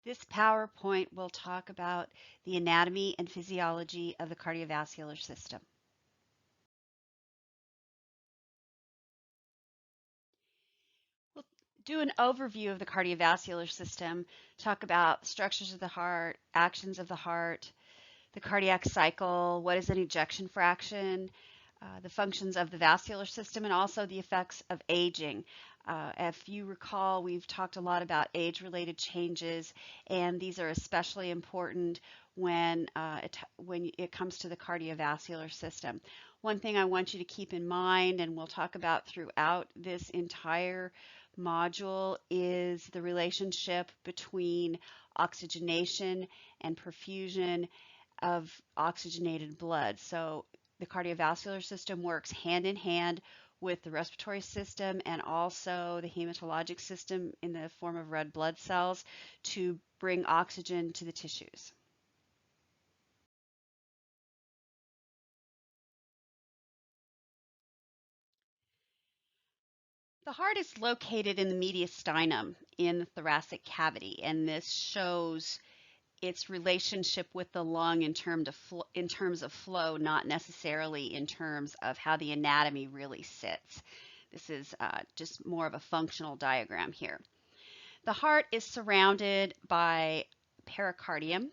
This PowerPoint will talk about the anatomy and physiology of the cardiovascular system. We'll do an overview of the cardiovascular system, talk about structures of the heart, actions of the heart, the cardiac cycle, what is an ejection fraction, the functions of the vascular system, and also the effects of aging. If you recall, we've talked a lot about age-related changes, and these are especially important when it comes to the cardiovascular system. One thing I want you to keep in mind, and we'll talk about throughout this entire module, is the relationship between oxygenation and perfusion of oxygenated blood. So the cardiovascular system works hand in hand with the respiratory system and also the hematologic system in the form of red blood cells to bring oxygen to the tissues. The heart is located in the mediastinum in the thoracic cavity, and this shows its relationship with the lung in terms of flow, not necessarily in terms of how the anatomy really sits. This is just more of a functional diagram here. The heart is surrounded by pericardium.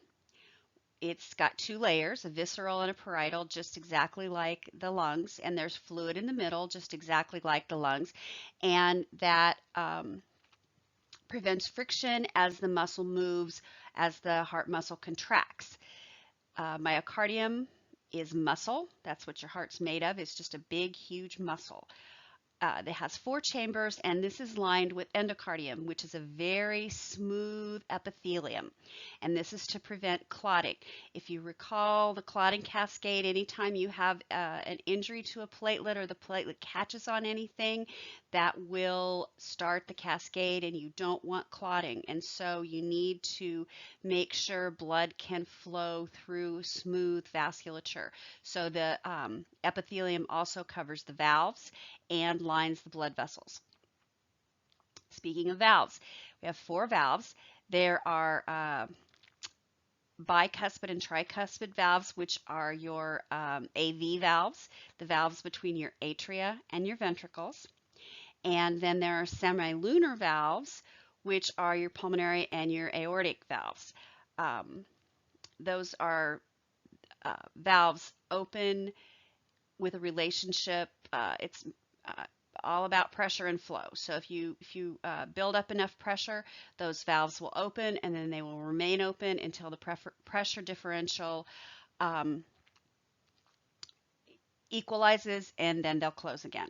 It's got two layers, a visceral and a parietal, just exactly like the lungs, and there's fluid in the middle, just exactly like the lungs, and that prevents friction as the muscle moves, as the heart muscle contracts. Myocardium is muscle. That's what your heart's made of. It's just a big, huge muscle. It has four chambers, and this is lined with endocardium, which is a very smooth epithelium. And this is to prevent clotting. If you recall the clotting cascade, anytime you have an injury to a platelet or the platelet catches on anything, that will start the cascade, and you don't want clotting. And so you need to make sure blood can flow through smooth vasculature. So the epithelium also covers the valves and lines the blood vessels. Speaking of valves, we have four valves. There are bicuspid and tricuspid valves, which are your AV valves, the valves between your atria and your ventricles. And then there are semilunar valves, which are your pulmonary and your aortic valves. Those are valves open with a relationship. It's all about pressure and flow. So if you build up enough pressure, those valves will open, and then they will remain open until the pressure differential equalizes, and then they'll close again.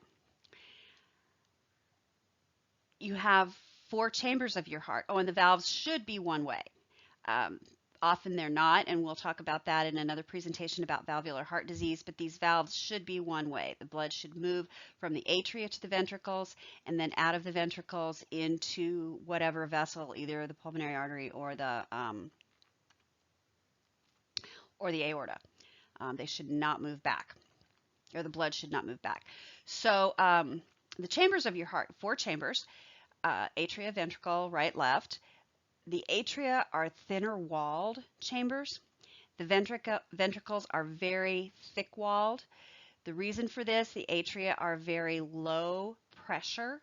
You have four chambers of your heart. Oh, and the valves should be one way. Often they're not, and we'll talk about that in another presentation about valvular heart disease, but these valves should be one way. The blood should move from the atria to the ventricles and then out of the ventricles into whatever vessel, either the pulmonary artery or the aorta. They should not move back, or the blood should not move back. So the chambers of your heart, four chambers, atria, ventricle, right, left. The atria are thinner walled chambers. The ventricles are very thick walled. The reason for this, the atria are very low pressure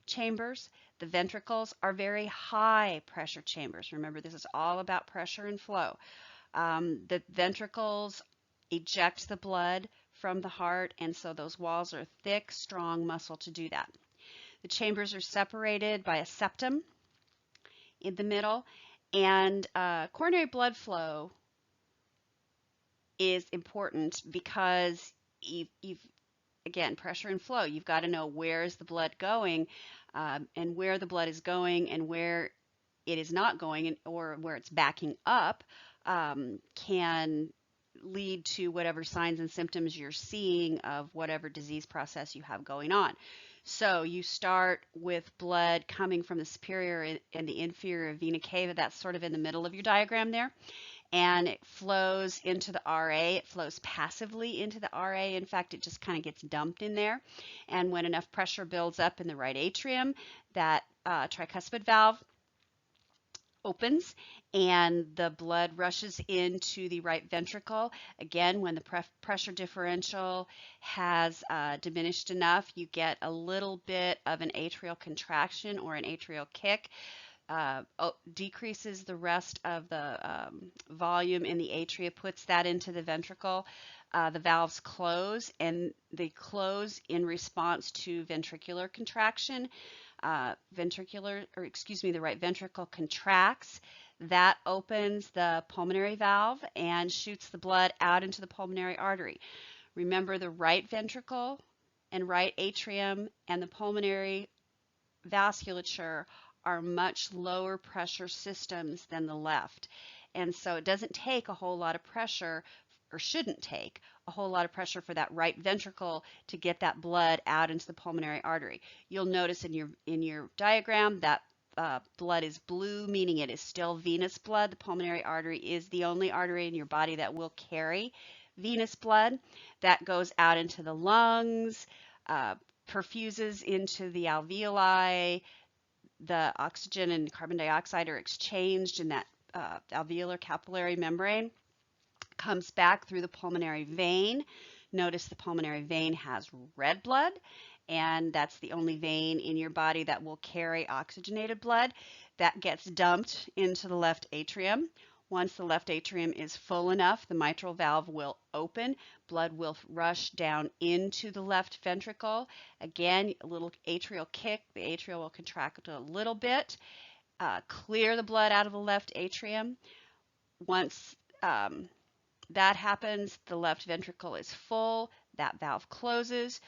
chambers. The ventricles are very high pressure chambers. Remember, this is all about pressure and flow. The ventricles eject the blood from the heart, and so those walls are thick, strong muscle to do that. The chambers are separated by a septum in the middle, and coronary blood flow is important because again, pressure and flow, you've got to know where is the blood going, and where the blood is going and where it is not going, or where it's backing up, can lead to whatever signs and symptoms you're seeing of whatever disease process you have going on. So you start with blood coming from the superior and the inferior vena cava. That's sort of in the middle of your diagram there. And it flows into the RA. It flows passively into the RA. In fact, it just kind of gets dumped in there. And when enough pressure builds up in the right atrium, that tricuspid valve opens and the blood rushes into the right ventricle. Again, when the pressure differential has diminished enough, you get a little bit of an atrial contraction or an atrial kick. Decreases the rest of the volume in the atria, puts that into the ventricle. The valves close, and they close in response to ventricular contraction. The right ventricle contracts. That opens the pulmonary valve and shoots the blood out into the pulmonary artery. Remember, the right ventricle and right atrium and the pulmonary vasculature are much lower pressure systems than the left. And so it doesn't take a whole lot of pressure, or shouldn't take a whole lot of pressure, for that right ventricle to get that blood out into the pulmonary artery. You'll notice in your diagram that blood is blue, meaning it is still venous blood. The pulmonary artery is the only artery in your body that will carry venous blood. That goes out into the lungs, uh, perfuses into the alveoli. The oxygen and carbon dioxide are exchanged in that alveolar capillary membrane, comes back through the pulmonary vein. Notice the pulmonary vein has red blood, and that's the only vein in your body that will carry oxygenated blood. That gets dumped into the left atrium. Once the left atrium is full enough, the mitral valve will open. Blood will rush down into the left ventricle. Again, a little atrial kick. The atrial will contract a little bit. Clear the blood out of the left atrium. Once that happens, the left ventricle is full. That valve closes.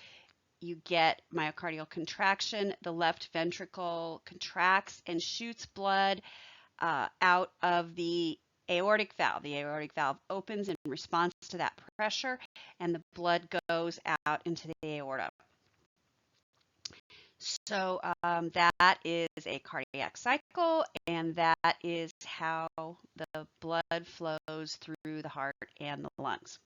You get myocardial contraction. The left ventricle contracts and shoots blood out of the aortic valve. The aortic valve opens in response to that pressure, and the blood goes out into the aorta. So that is a cardiac cycle, and that is how the blood flows through the heart and the lungs.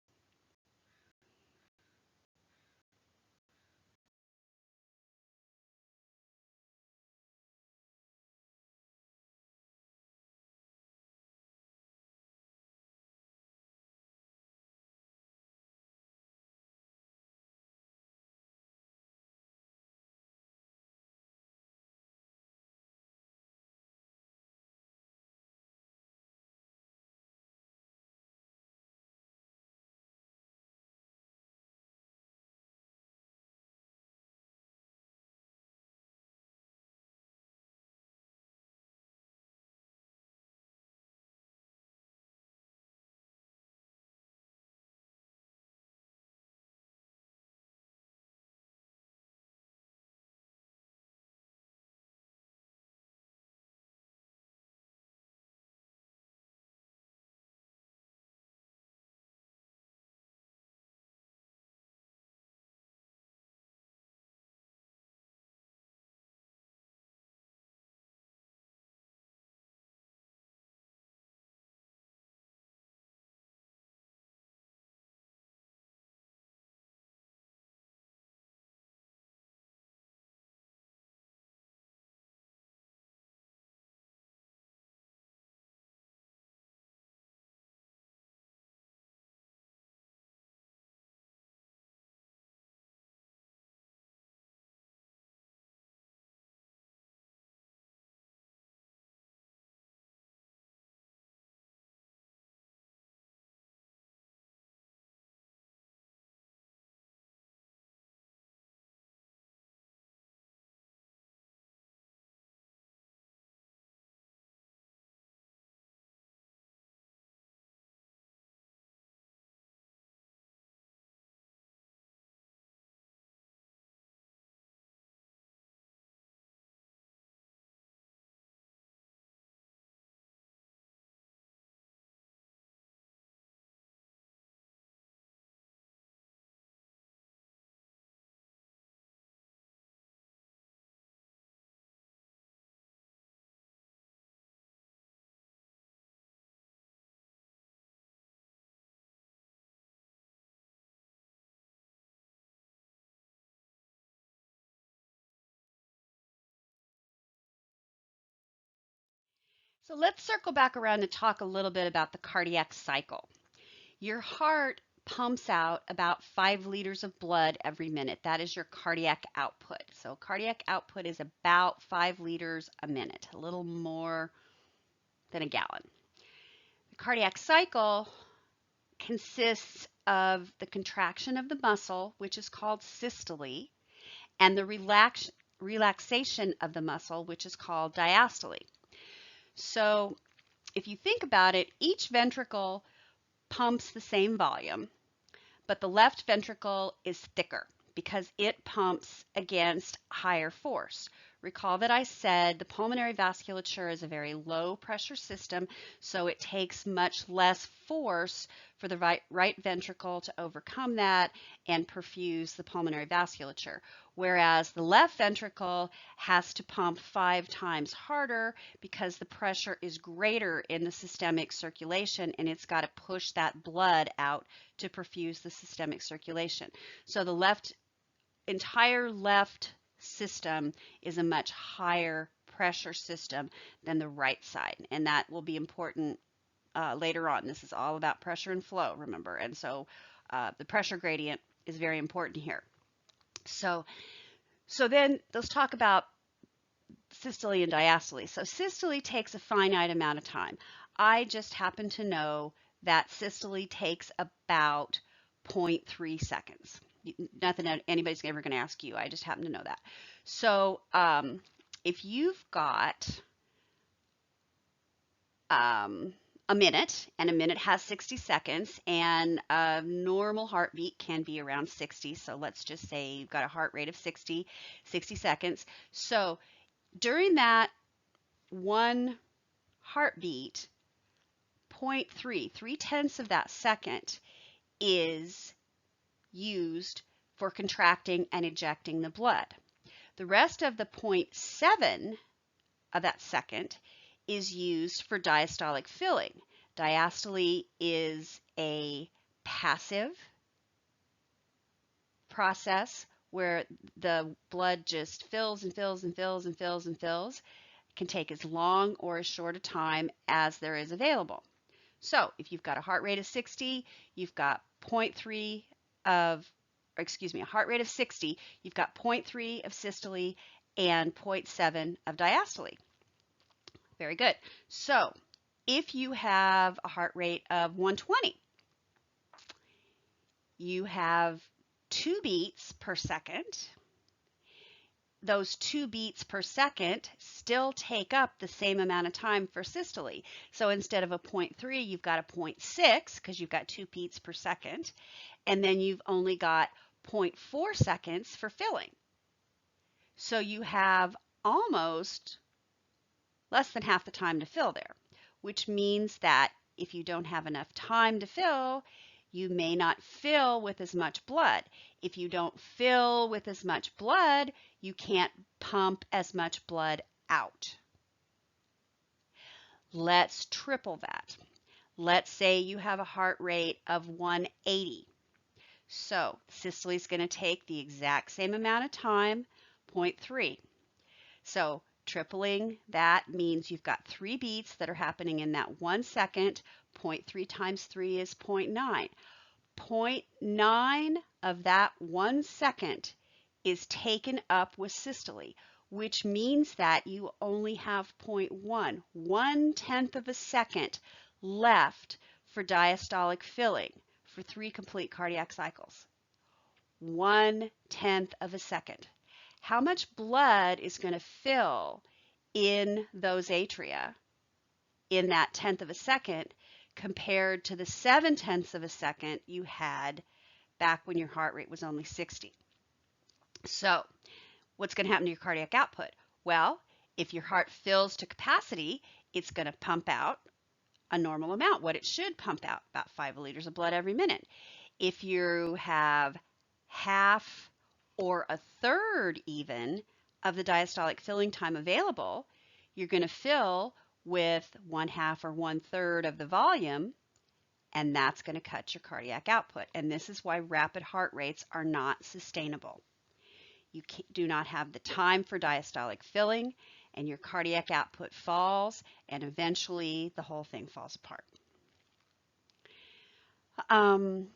So let's circle back around and talk a little bit about the cardiac cycle. Your heart pumps out about 5 liters of blood every minute. That is your cardiac output. So cardiac output is about 5 liters a minute, a little more than a gallon. The cardiac cycle consists of the contraction of the muscle, which is called systole, and the relaxation of the muscle, which is called diastole. So if you think about it, each ventricle pumps the same volume, but the left ventricle is thicker because it pumps against higher force. Recall that I said the pulmonary vasculature is a very low pressure system, so it takes much less force for the right ventricle to overcome that and perfuse the pulmonary vasculature. Whereas the left ventricle has to pump 5 times harder because the pressure is greater in the systemic circulation and it's got to push that blood out to perfuse the systemic circulation. So the entire left system is a much higher pressure system than the right side, and that will be important later on. This is all about pressure and flow, remember, and so the pressure gradient is very important here. So then let's talk about systole and diastole. So systole takes a finite amount of time. I just happen to know that systole takes about 0.3 seconds. Nothing anybody's ever going to ask you. I just happen to know that. So if you've got a minute, and a minute has 60 seconds, and a normal heartbeat can be around 60. So let's just say you've got a heart rate of 60 seconds. So during that one heartbeat, 0.3, 3/10 of that second is used for contracting and ejecting the blood. The rest of the 0.7 of that second is used for diastolic filling. Diastole is a passive process where the blood just fills and fills and fills and fills and fills. It can take as long or as short a time as there is available. So if you've got a heart rate of 60, you've got 0.3 of, or excuse me, a heart rate of 60, you've got 0.3 of systole and 0.7 of diastole. Very good. So if you have a heart rate of 120, you have 2 beats per second. Those 2 beats per second still take up the same amount of time for systole. So instead of a 0.3, you've got a 0.6 because you've got 2 beats per second. And then you've only got 0.4 seconds for filling. So you have almost less than half the time to fill there, which means that if you don't have enough time to fill, you may not fill with as much blood. If you don't fill with as much blood, you can't pump as much blood out. Let's triple that. Let's say you have a heart rate of 180. So systole is going to take the exact same amount of time, 0.3. So tripling that means you've got 3 beats that are happening in that 1 second. 0.3 times 3 is 0.9. 0.9 of that 1 second is taken up with systole, which means that you only have 0.1, 1/10 of a second left for diastolic filling for 3 complete cardiac cycles. 1/10 of a second. How much blood is going to fill in those atria in that 1/10 of a second compared to the 7/10 of a second you had back when your heart rate was only 60? So what's going to happen to your cardiac output? Well, if your heart fills to capacity, it's going to pump out a normal amount, what it should pump out, about 5 liters of blood every minute. If you have half or a third even of the diastolic filling time available, you're going to fill with 1/2 or 1/3 of the volume, and that's going to cut your cardiac output. And this is why rapid heart rates are not sustainable. You do not have the time for diastolic filling, and your cardiac output falls, and eventually the whole thing falls apart. Um,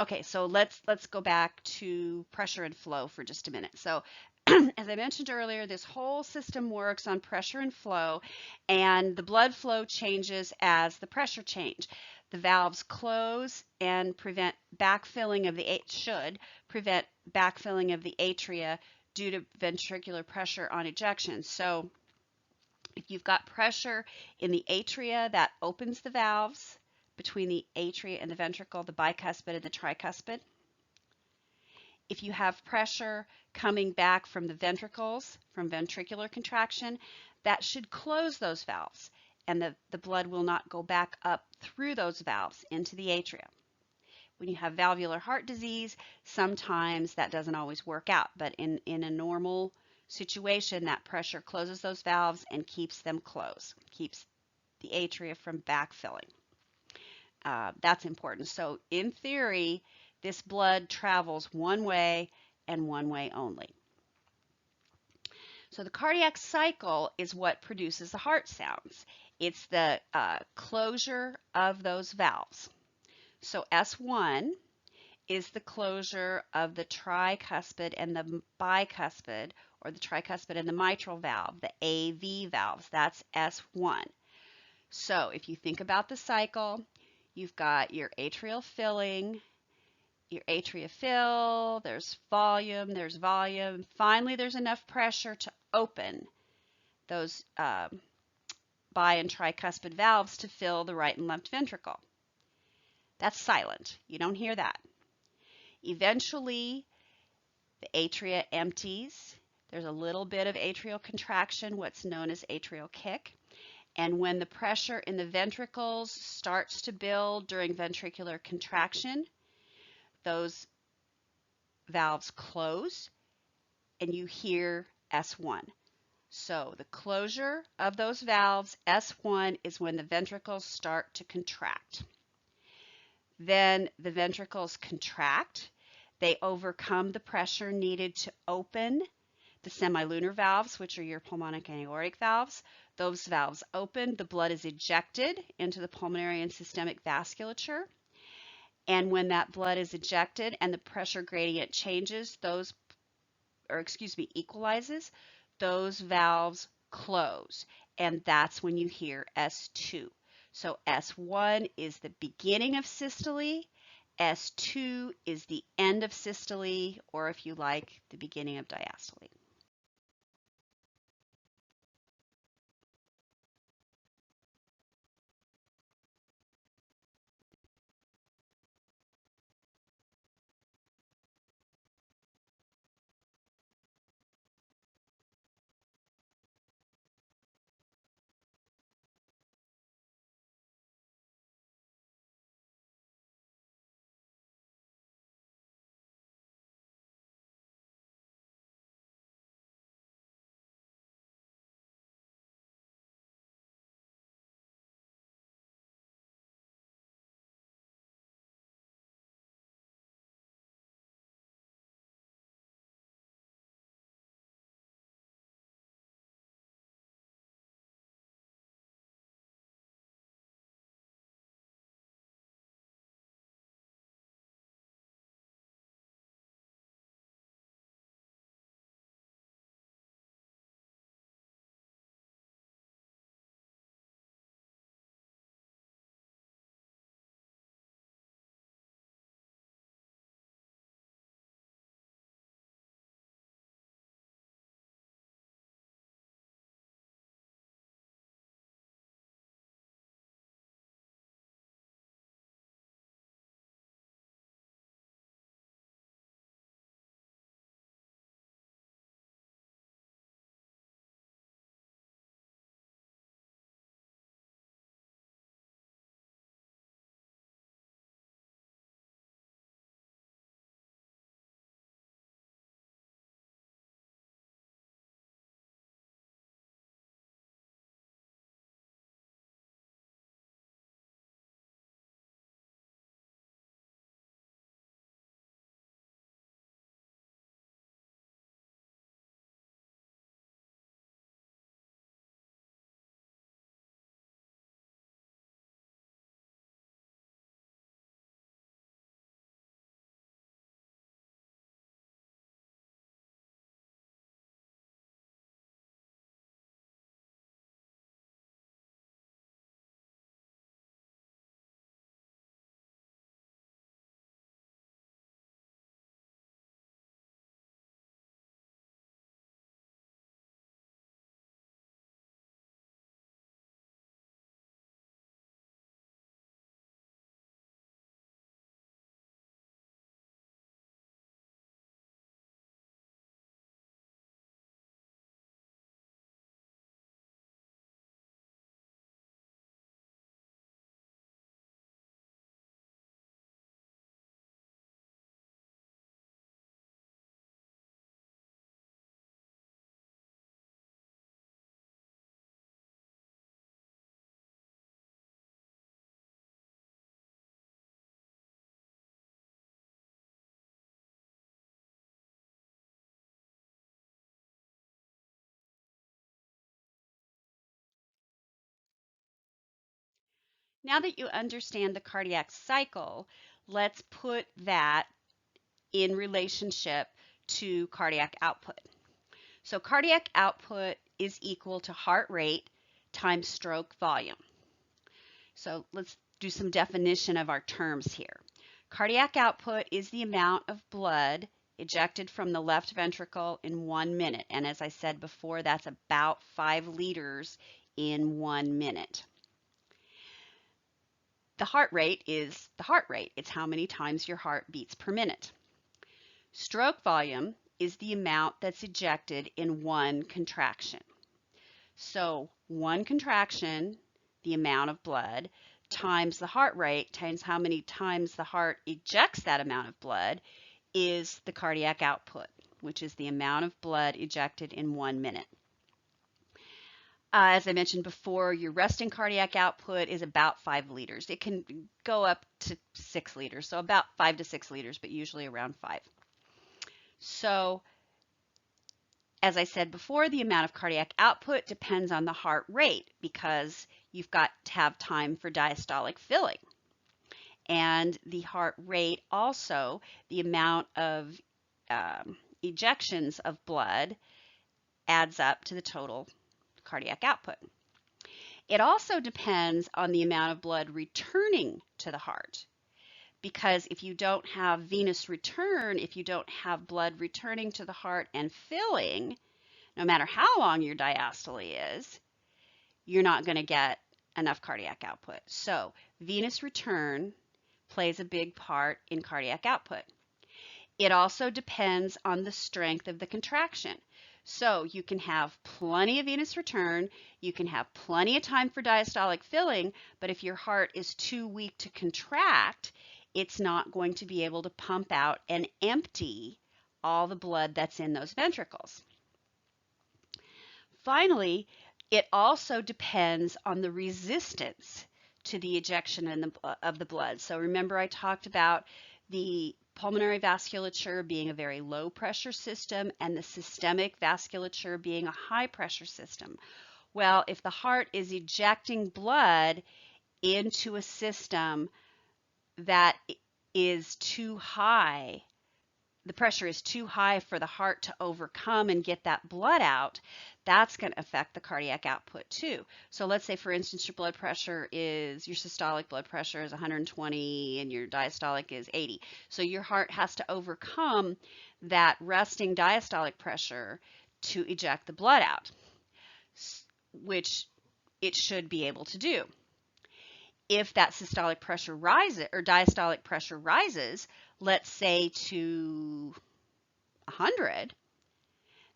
okay, so let's go back to pressure and flow for just a minute. So as I mentioned earlier, this whole system works on pressure and flow, and the blood flow changes as the pressure change. The valves close and prevent backfilling of should prevent backfilling of the atria due to ventricular pressure on ejection. So if you've got pressure in the atria, that opens the valves between the atria and the ventricle, the bicuspid and the tricuspid. If you have pressure coming back from the ventricles, from ventricular contraction, that should close those valves, and the blood will not go back up through those valves into the atria. When you have valvular heart disease, sometimes that doesn't always work out, but in a normal situation, that pressure closes those valves and keeps them closed, keeps the atria from backfilling. That's important. So in theory, this blood travels one way and one way only. So the cardiac cycle is what produces the heart sounds. It's the closure of those valves. So S1 is the closure of the tricuspid and the bicuspid, or the tricuspid and the mitral valve, the AV valves. That's S1. So if you think about the cycle, you've got your atrial filling, your atria fill, there's volume, Finally, there's enough pressure to open those bi and tricuspid valves to fill the right and left ventricle. That's silent. You don't hear that. Eventually, the atria empties. There's a little bit of atrial contraction, what's known as atrial kick. And when the pressure in the ventricles starts to build during ventricular contraction, those valves close and you hear S1. So the closure of those valves, S1, is when the ventricles start to contract. Then the ventricles contract. They overcome the pressure needed to open the semilunar valves, which are your pulmonic and aortic valves. Those valves open, the blood is ejected into the pulmonary and systemic vasculature. And when that blood is ejected and the pressure gradient changes, equalizes, those valves close. And that's when you hear S2. So S1 is the beginning of systole. S2 is the end of systole, or if you like, the beginning of diastole. Now that you understand the cardiac cycle, let's put that in relationship to cardiac output. So cardiac output is equal to heart rate times stroke volume. So let's do some definition of our terms here. Cardiac output is the amount of blood ejected from the left ventricle in 1 minute. And as I said before, that's about 5 liters in 1 minute. The heart rate is the heart rate. It's how many times your heart beats per minute. Stroke volume is the amount that's ejected in one contraction. So one contraction, the amount of blood, times the heart rate, times how many times the heart ejects that amount of blood, is the cardiac output, which is the amount of blood ejected in 1 minute. As I mentioned before, your resting cardiac output is about 5 liters. It can go up to 6 liters, so about 5 to 6 liters, but usually around 5. So, as I said before, the amount of cardiac output depends on the heart rate because you've got to have time for diastolic filling. And the heart rate also, the amount of ejections of blood adds up to the total cardiac output. It also depends on the amount of blood returning to the heart. Because if you don't have venous return, if you don't have blood returning to the heart and filling, no matter how long your diastole is, you're not going to get enough cardiac output. So venous return plays a big part in cardiac output. It also depends on the strength of the contraction. So you can have plenty of venous return, you can have plenty of time for diastolic filling, but if your heart is too weak to contract, it's not going to be able to pump out and empty all the blood that's in those ventricles. Finally, it also depends on the resistance to the ejection of the blood. So remember I talked about the pulmonary vasculature being a very low pressure system and the systemic vasculature being a high pressure system. Well, if the heart is ejecting blood into a system that is too high, the pressure is too high for the heart to overcome and get that blood out, that's going to affect the cardiac output too. So let's say, for instance, your systolic blood pressure is 120 and your diastolic is 80. So your heart has to overcome that resting diastolic pressure to eject the blood out, which it should be able to do. If that systolic pressure rises or diastolic pressure rises, let's say to 100,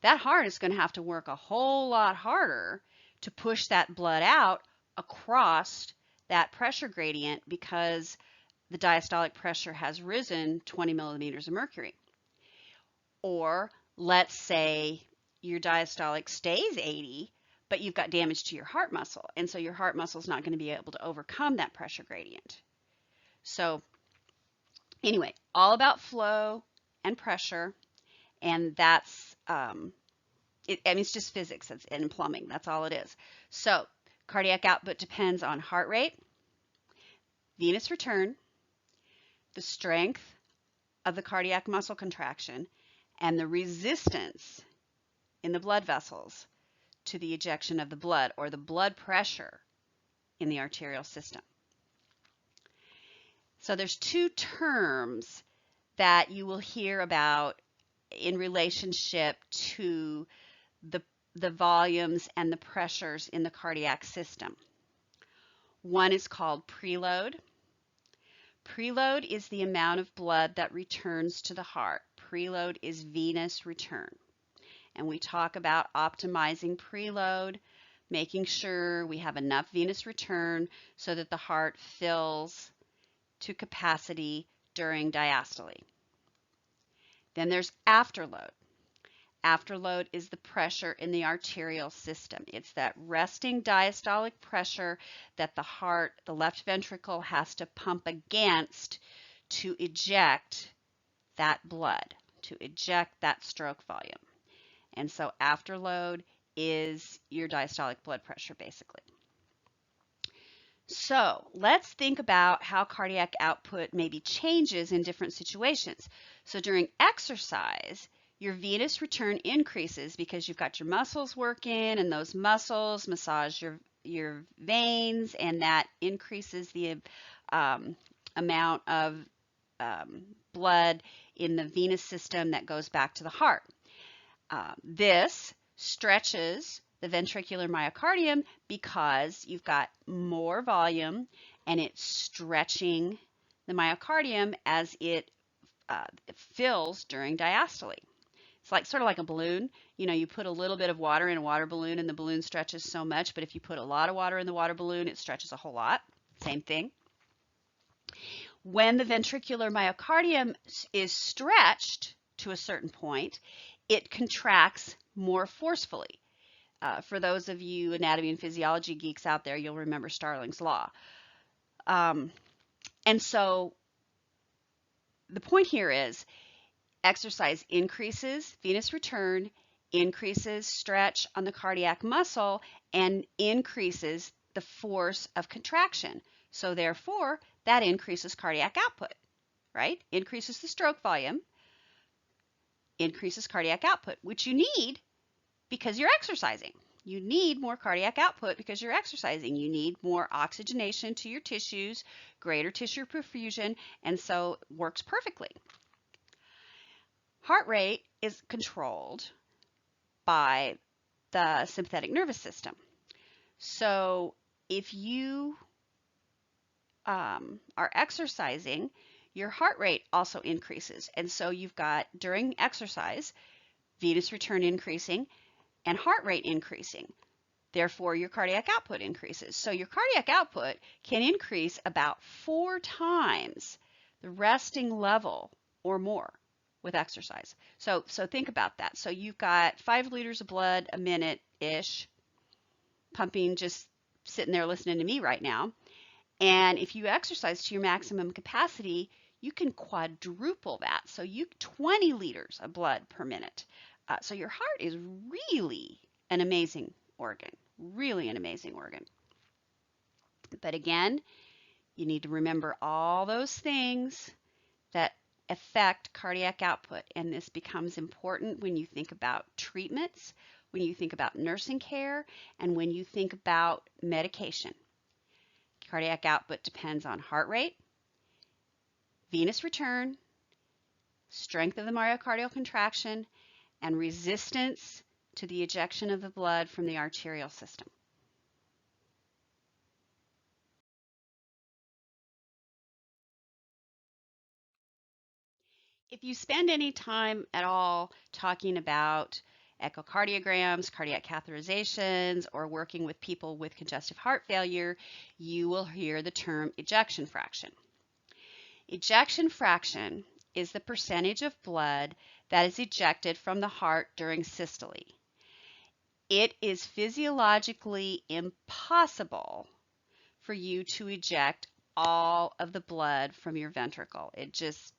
that heart is going to have to work a whole lot harder to push that blood out across that pressure gradient because the diastolic pressure has risen 20 millimeters of mercury. Or let's say your diastolic stays 80, but you've got damage to your heart muscle, and so your heart muscle is not going to be able to overcome that pressure gradient. So anyway, all about flow and pressure, and that's it's just physics and plumbing. That's all it is. So cardiac output depends on heart rate, venous return, the strength of the cardiac muscle contraction, and the resistance in the blood vessels to the ejection of the blood, or the blood pressure in the arterial system. So there's two terms that you will hear about in relationship to the volumes and the pressures in the cardiac system. One is called preload. Preload is the amount of blood that returns to the heart. Preload is venous return. And we talk about optimizing preload, making sure we have enough venous return so that the heart fills to capacity during diastole. Then there's afterload. Afterload is the pressure in the arterial system. It's that resting diastolic pressure that the heart, the left ventricle, has to pump against to eject that blood, to eject that stroke volume. And so afterload is your diastolic blood pressure, basically. So let's think about how cardiac output maybe changes in different situations. So during exercise, your venous return increases because you've got your muscles working, and those muscles massage your veins, and that increases the amount of blood in the venous system that goes back to the heart. This stretches the ventricular myocardium because you've got more volume and it's stretching the myocardium as it fills during diastole. It's like sort of like a balloon. You know, you put a little bit of water in a water balloon and the balloon stretches so much, but if you put a lot of water in the water balloon, it stretches a whole lot. Same thing. When the ventricular myocardium is stretched to a certain point, it contracts more forcefully. For those of you anatomy and physiology geeks out there, you'll remember Starling's law. And so the point here is exercise increases venous return, increases stretch on the cardiac muscle, and increases the force of contraction. So therefore, that increases cardiac output, right? Increases the stroke volume, increases cardiac output, which you need because you're exercising. You need more cardiac output because you're exercising. You need more oxygenation to your tissues, greater tissue perfusion, and so it works perfectly. Heart rate is controlled by the sympathetic nervous system. So if you are exercising, your heart rate also increases. And so you've got, during exercise, venous return increasing and heart rate increasing. Therefore, your cardiac output increases. So your cardiac output can increase about 4 times the resting level or more with exercise. So think about that. So you've got 5 liters of blood a minute-ish pumping, just sitting there listening to me right now. And if you exercise to your maximum capacity, you can quadruple that. So 20 liters of blood per minute. So your heart is really an amazing organ, really an amazing organ. But again, you need to remember all those things that affect cardiac output. And this becomes important when you think about treatments, when you think about nursing care, and when you think about medication. Cardiac output depends on heart rate, venous return, strength of the myocardial contraction, and resistance to the ejection of the blood from the arterial system. If you spend any time at all talking about echocardiograms, cardiac catheterizations, or working with people with congestive heart failure, you will hear the term ejection fraction. Ejection fraction is the percentage of blood that is ejected from the heart during systole. It is physiologically impossible for you to eject all of the blood from your ventricle. It just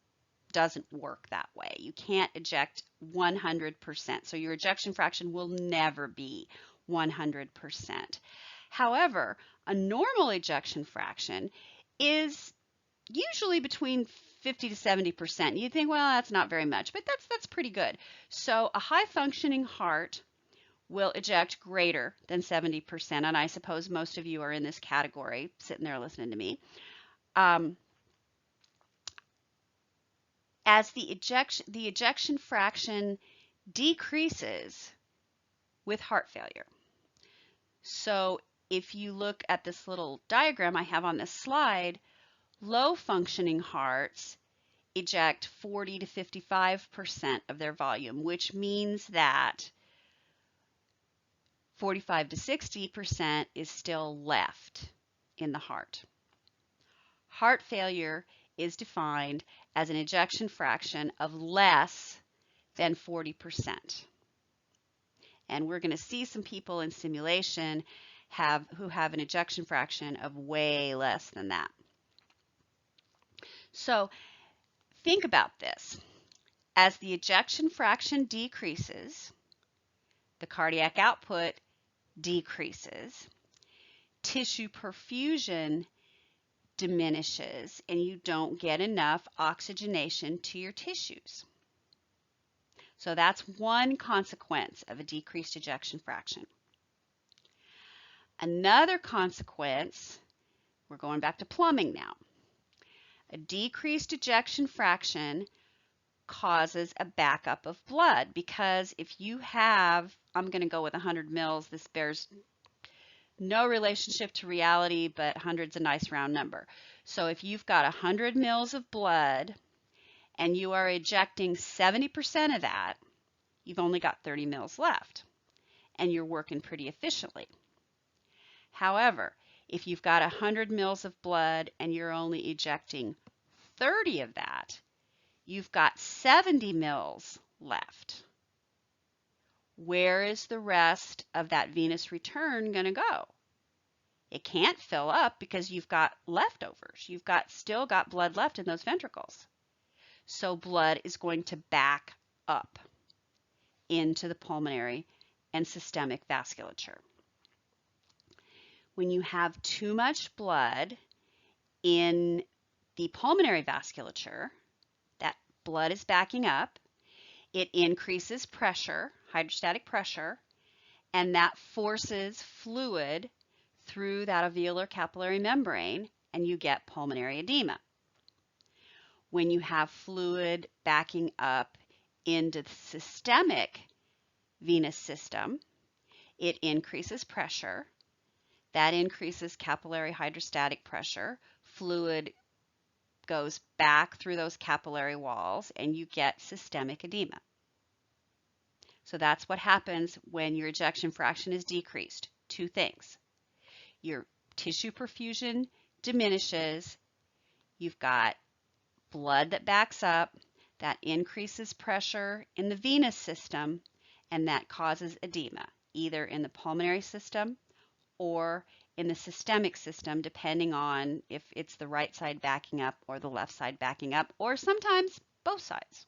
doesn't work that way. You can't eject 100%. So your ejection fraction will never be 100%. However, a normal ejection fraction is usually between 50 to 70%. You think, well, that's not very much, but that's pretty good. So a high functioning heart will eject greater than 70%, and I suppose most of you are in this category, sitting there listening to me. As the ejection fraction decreases with heart failure. So if you look at this little diagram I have on this slide, low functioning hearts eject 40 to 55% of their volume, which means that 45 to 60% is still left in the heart. Heart failure is defined as an ejection fraction of less than 40%. And we're going to see some people in simulation who have an ejection fraction of way less than that. So think about this. As the ejection fraction decreases, the cardiac output decreases. tissue perfusion diminishes and you don't get enough oxygenation to your tissues. So that's one consequence of a decreased ejection fraction. Another consequence, we're going back to plumbing now. A decreased ejection fraction causes a backup of blood because if you have, I'm going to go with 100 mils, this bears no relationship to reality, but 100's a nice round number. So if you've got 100 mils of blood and you are ejecting 70% of that, you've only got 30 mils left and you're working pretty efficiently. However, if you've got 100 mils of blood and you're only ejecting 30 of that, you've got 70 mils left. Where is the rest of that venous return going to go? It can't fill up because you've got leftovers. You've still got blood left in those ventricles. So blood is going to back up into the pulmonary and systemic vasculature. When you have too much blood in the pulmonary vasculature, that blood is backing up, it increases pressure, hydrostatic pressure, and that forces fluid through that alveolar capillary membrane, and you get pulmonary edema. When you have fluid backing up into the systemic venous system, it increases pressure. That increases capillary hydrostatic pressure. Fluid goes back through those capillary walls, and you get systemic edema. So that's what happens when your ejection fraction is decreased. Two things. Your tissue perfusion diminishes. You've got blood that backs up, that increases pressure in the venous system, and that causes edema, either in the pulmonary system or in the systemic system, depending on if it's the right side backing up or the left side backing up, or sometimes both sides.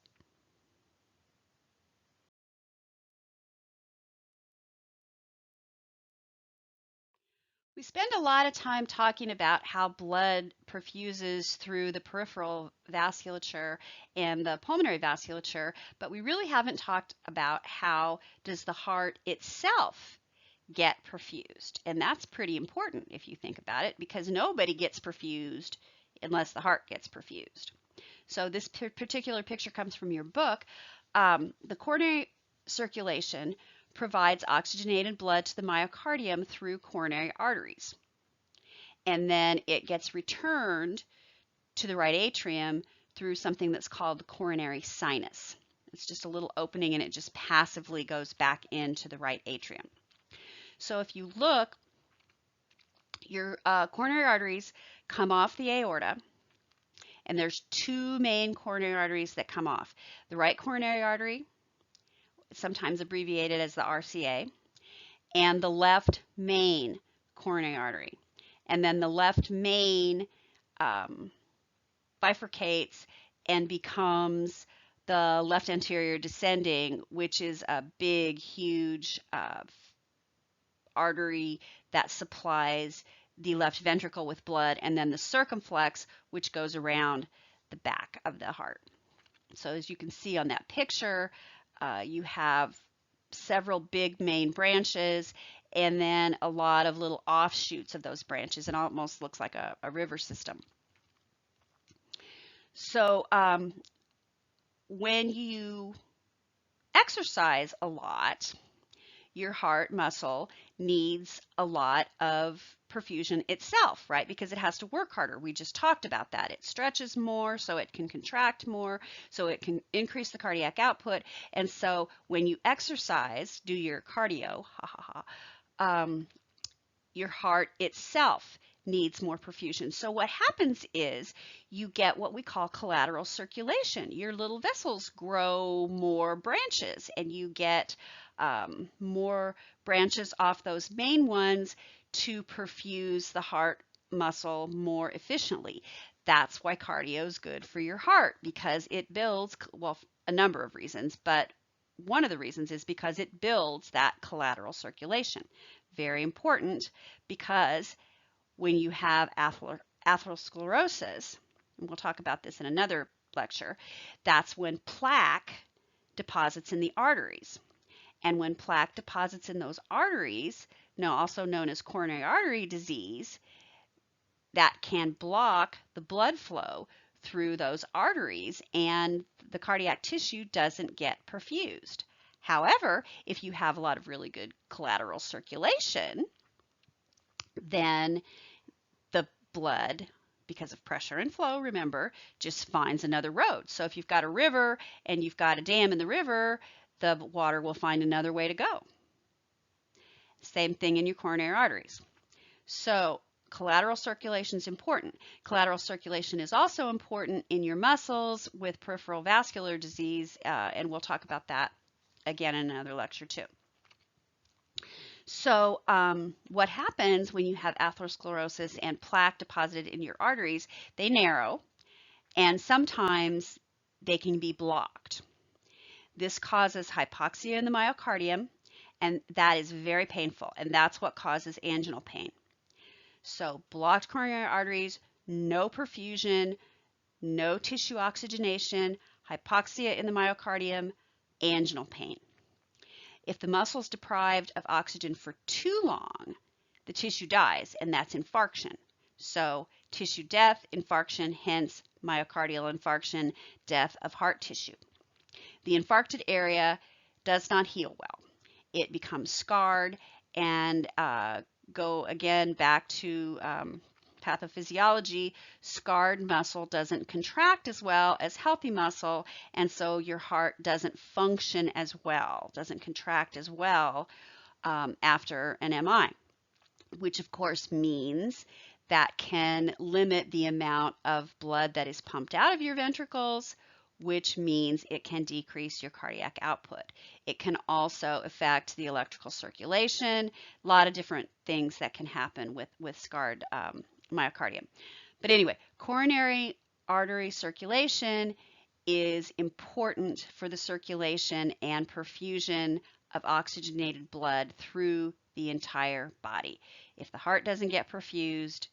We spend a lot of time talking about how blood perfuses through the peripheral vasculature and the pulmonary vasculature, but we really haven't talked about how does the heart itself get perfused. And that's pretty important if you think about it, because nobody gets perfused unless the heart gets perfused. So this particular picture comes from your book. The coronary circulation provides oxygenated blood to the myocardium through coronary arteries. And then it gets returned to the right atrium through something that's called the coronary sinus. It's just a little opening and it just passively goes back into the right atrium. So if you look, your coronary arteries come off the aorta, and there's two main coronary arteries that come off. The right coronary artery, sometimes abbreviated as the RCA, and the left main coronary artery. And then the left main bifurcates and becomes the left anterior descending, which is a big, huge artery that supplies the left ventricle with blood, and then the circumflex, which goes around the back of the heart. So as you can see on that picture, you have several big main branches and then a lot of little offshoots of those branches. It almost looks like a river system. So when you exercise a lot, your heart muscle needs a lot of perfusion itself, right? Because it has to work harder. We just talked about that. It stretches more, so it can contract more, so it can increase the cardiac output. And so when you exercise, do your cardio, your heart itself needs more perfusion. So what happens is you get what we call collateral circulation. Your little vessels grow more branches, and you get more branches off those main ones to perfuse the heart muscle more efficiently. That's why cardio is good for your heart, because it builds, well, a number of reasons, but one of the reasons is because it builds that collateral circulation. Very important, because when you have atherosclerosis, and we'll talk about this in another lecture, that's when plaque deposits in the arteries. And when plaque deposits in those arteries, now also known as coronary artery disease, that can block the blood flow through those arteries and the cardiac tissue doesn't get perfused. However, if you have a lot of really good collateral circulation, then the blood, because of pressure and flow, remember, just finds another road. So if you've got a river and you've got a dam in the river, the water will find another way to go. Same thing in your coronary arteries. So collateral circulation is important. Collateral circulation is also important in your muscles with peripheral vascular disease, and we'll talk about that again in another lecture too. So what happens when you have atherosclerosis and plaque deposited in your arteries, they narrow, and sometimes they can be blocked. This causes hypoxia in the myocardium, and that is very painful, and that's what causes anginal pain. So blocked coronary arteries, no perfusion, no tissue oxygenation, hypoxia in the myocardium, anginal pain. If the muscle is deprived of oxygen for too long, the tissue dies, and that's infarction. So tissue death, infarction, hence myocardial infarction, death of heart tissue. The infarcted area does not heal well. It becomes scarred, and go again back to pathophysiology, scarred muscle doesn't contract as well as healthy muscle, and so your heart doesn't function as well, doesn't contract as well after an MI, which of course means that can limit the amount of blood that is pumped out of your ventricles, which means it can decrease your cardiac output. It can also affect the electrical circulation, a lot of different things that can happen with scarred myocardium. But anyway, coronary artery circulation is important for the circulation and perfusion of oxygenated blood through the entire body. If the heart doesn't get perfused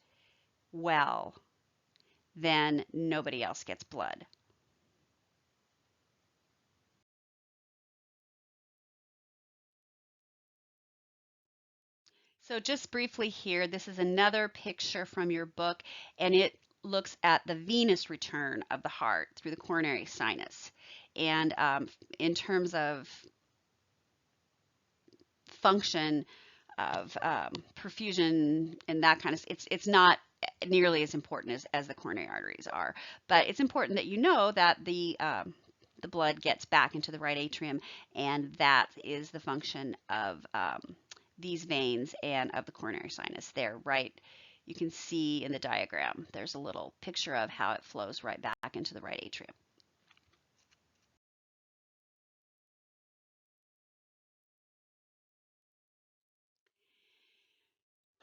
well, then nobody else gets blood. So just briefly here, this is another picture from your book, and it looks at the venous return of the heart through the coronary sinus. And in terms of function of perfusion and that kind of, it's not nearly as important as the coronary arteries are. But it's important that you know that the blood gets back into the right atrium, and that is the function of these veins and of the coronary sinus there, right? You can see in the diagram, there's a little picture of how it flows right back into the right atrium.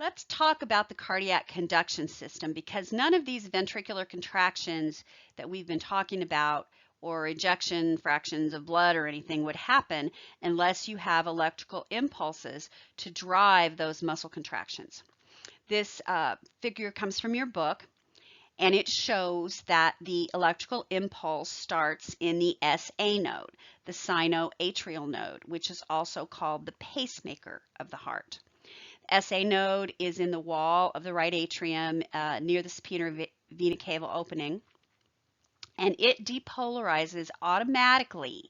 Let's talk about the cardiac conduction system, because none of these ventricular contractions that we've been talking about or ejection fractions of blood or anything would happen unless you have electrical impulses to drive those muscle contractions. This figure comes from your book, and it shows that the electrical impulse starts in the SA node, the sinoatrial node, which is also called the pacemaker of the heart. SA node is in the wall of the right atrium near the superior vena cava opening, and it depolarizes automatically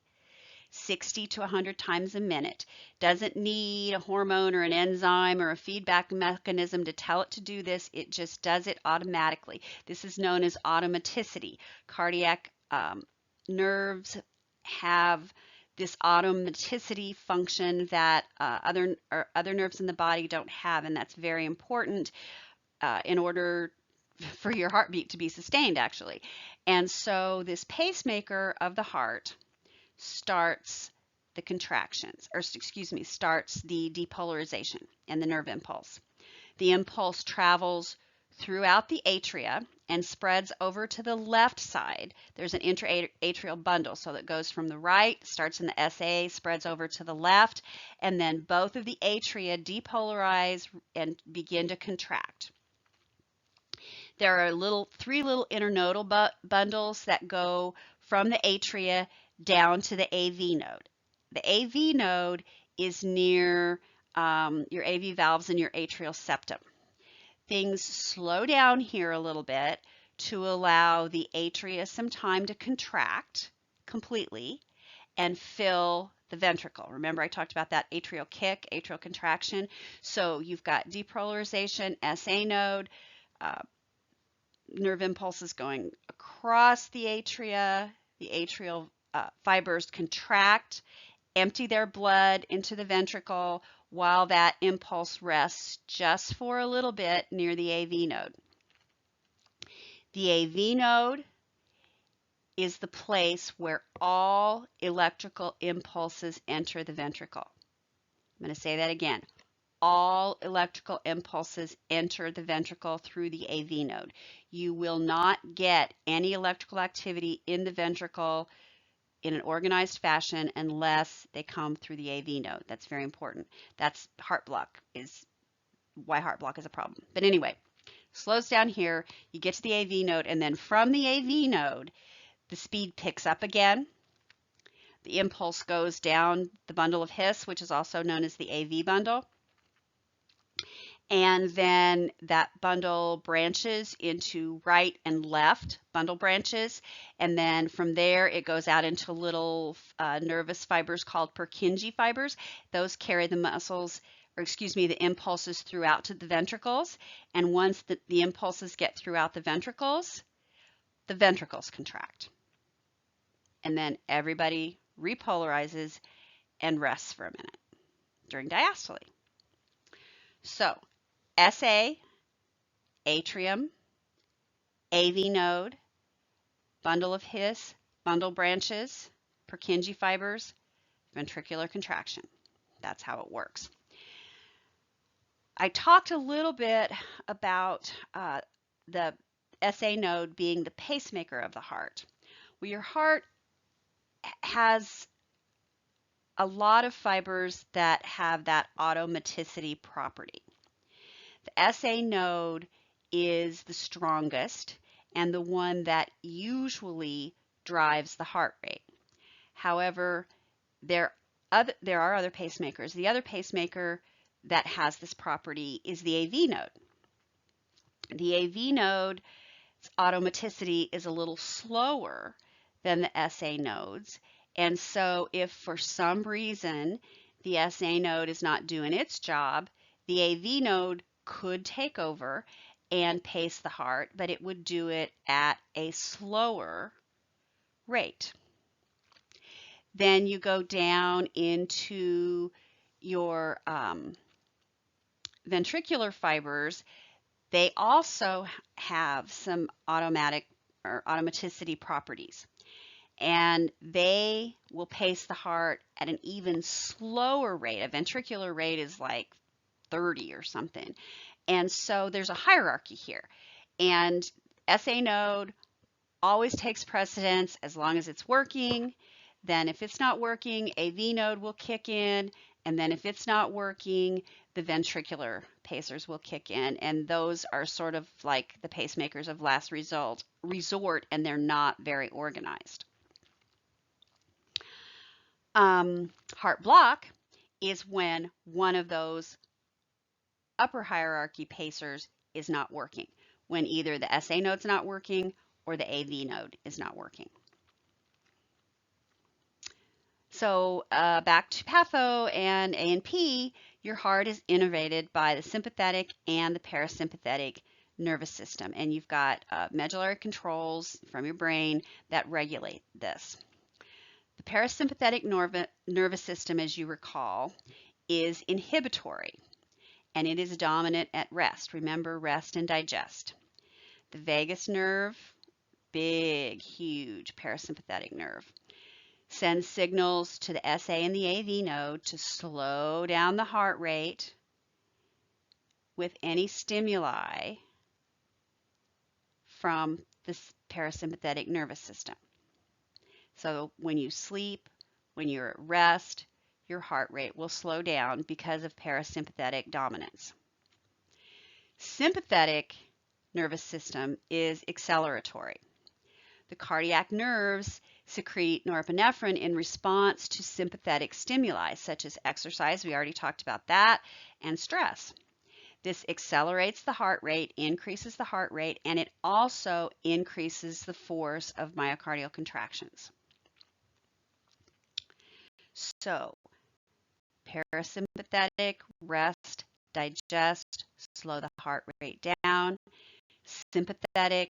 60 to 100 times a minute. Doesn't need a hormone or an enzyme or a feedback mechanism to tell it to do this. It just does it automatically. This is known as automaticity. Cardiac nerves have this automaticity function that other nerves in the body don't have, and that's very important in order for your heartbeat to be sustained, actually. And so this pacemaker of the heart starts the contractions, or excuse me, starts the depolarization and the nerve impulse. The impulse travels throughout the atria and spreads over to the left side. There's an intraatrial bundle, so that goes from the right, starts in the SA, spreads over to the left, and then both of the atria depolarize and begin to contract. There are three little internodal bundles that go from the atria down to the AV node. The AV node is near your AV valves and your atrial septum. Things slow down here a little bit to allow the atria some time to contract completely and fill the ventricle. Remember, I talked about that atrial kick, atrial contraction. So you've got depolarization, SA node, uh, nerve impulses going across the atria. The atrial fibers contract, empty their blood into the ventricle while that impulse rests just for a little bit near the AV node. The AV node is the place where all electrical impulses enter the ventricle. I'm going to say that again. All electrical impulses enter the ventricle through the AV node. You will not get any electrical activity in the ventricle in an organized fashion unless they come through the AV node. That's very important. That's heart block, is why heart block is a problem. But anyway, slows down here, you get to the AV node, and then from the AV node, the speed picks up again. The impulse goes down the bundle of His, which is also known as the AV bundle. And then that bundle branches into right and left bundle branches. And then from there, it goes out into little nervous fibers called Purkinje fibers. Those carry the muscles, or excuse me, the impulses throughout to the ventricles. And once the impulses get throughout the ventricles contract. And then everybody repolarizes and rests for a minute during diastole. So SA, atrium, AV node, bundle of His, bundle branches, Purkinje fibers, ventricular contraction. That's how it works. I talked a little bit about the SA node being the pacemaker of the heart. Well, your heart has a lot of fibers that have that automaticity property. The SA node is the strongest and the one that usually drives the heart rate. However, there are other pacemakers. The other pacemaker that has this property is the AV node. The AV node's automaticity is a little slower than the SA nodes. And so if for some reason the SA node is not doing its job, the AV node could take over and pace the heart, but it would do it at a slower rate. Then you go down into your ventricular fibers. They also have some automaticity properties, and they will pace the heart at an even slower rate. A ventricular rate is like 30 or something. And so there's a hierarchy here. And SA node always takes precedence as long as it's working. Then if it's not working, AV node will kick in. And then if it's not working, the ventricular pacers will kick in. And those are sort of like the pacemakers of last resort, and they're not very organized. Heart block is when one of those upper hierarchy pacers is not working, when either the SA node's not working or the AV node is not working. So back to patho and A&P, your heart is innervated by the sympathetic and the parasympathetic nervous system, and you've got medullary controls from your brain that regulate this. The parasympathetic nervous system, as you recall, is inhibitory, and it is dominant at rest. Remember, rest and digest. The vagus nerve, big, huge parasympathetic nerve, sends signals to the SA and the AV node to slow down the heart rate with any stimuli from the parasympathetic nervous system. So when you sleep, when you're at rest, your heart rate will slow down because of parasympathetic dominance. Sympathetic nervous system is acceleratory. The cardiac nerves secrete norepinephrine in response to sympathetic stimuli, such as exercise, we already talked about that, and stress. This accelerates the heart rate, increases the heart rate, and it also increases the force of myocardial contractions. So, parasympathetic, rest, digest, slow the heart rate down. Sympathetic,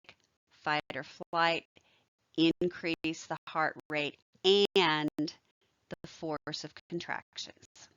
fight or flight, increase the heart rate and the force of contractions.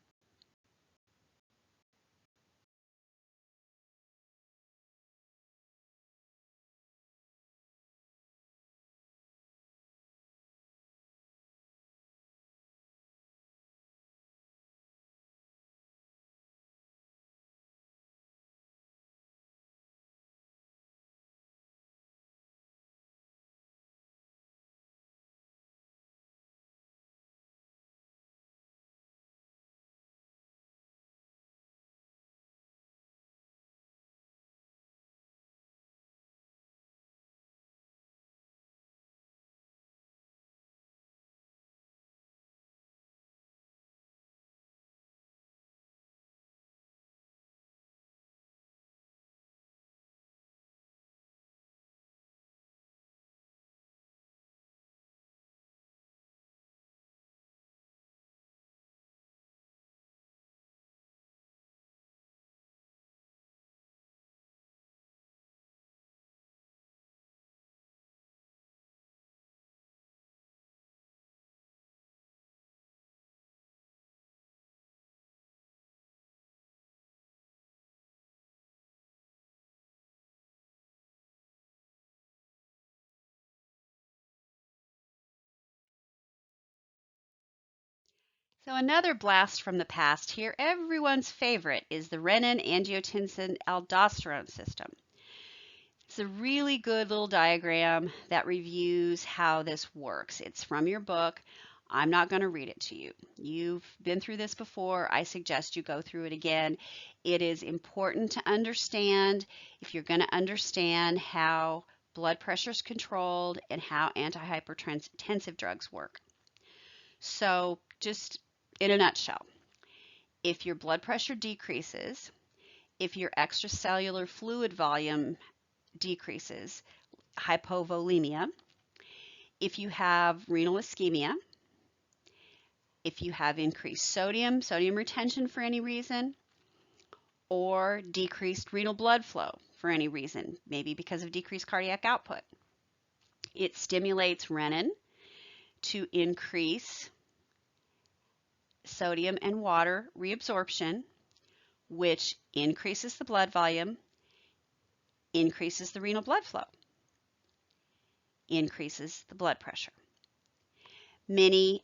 So another blast from the past here, everyone's favorite is the renin-angiotensin-aldosterone system. It's a really good little diagram that reviews how this works. It's from your book. I'm not going to read it to you. You've been through this before. I suggest you go through it again. It is important to understand if you're going to understand how blood pressure is controlled and how antihypertensive drugs work. So just in a nutshell, if your blood pressure decreases, if your extracellular fluid volume decreases, hypovolemia, if you have renal ischemia, if you have increased sodium retention for any reason, or decreased renal blood flow for any reason, maybe because of decreased cardiac output. It stimulates renin to increase sodium and water reabsorption, which increases the blood volume, increases the renal blood flow, increases the blood pressure. Many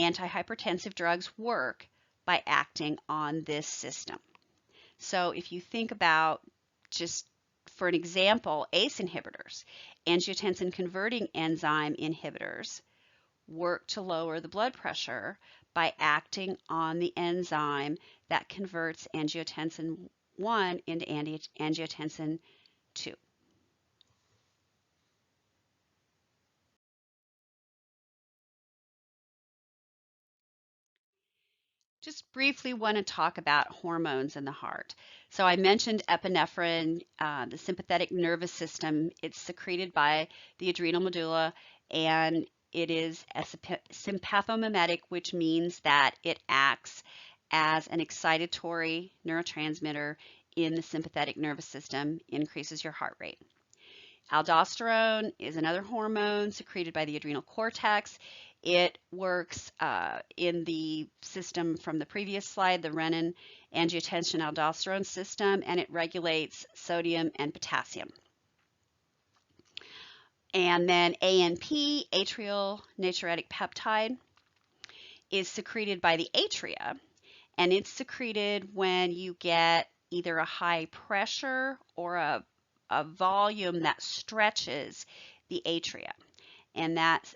antihypertensive drugs work by acting on this system. So if you think about, just for an example, ACE inhibitors, angiotensin converting enzyme inhibitors, work to lower the blood pressure by acting on the enzyme that converts angiotensin 1 into angiotensin 2. Just briefly want to talk about hormones in the heart. So I mentioned epinephrine, the sympathetic nervous system. It's secreted by the adrenal medulla, and it is a sympathomimetic, which means that it acts as an excitatory neurotransmitter in the sympathetic nervous system, increases your heart rate. Aldosterone is another hormone secreted by the adrenal cortex. It works in the system from the previous slide, the renin-angiotensin-aldosterone system, and it regulates sodium and potassium. And then ANP, atrial natriuretic peptide, is secreted by the atria, and it's secreted when you get either a high pressure or a volume that stretches the atria, and that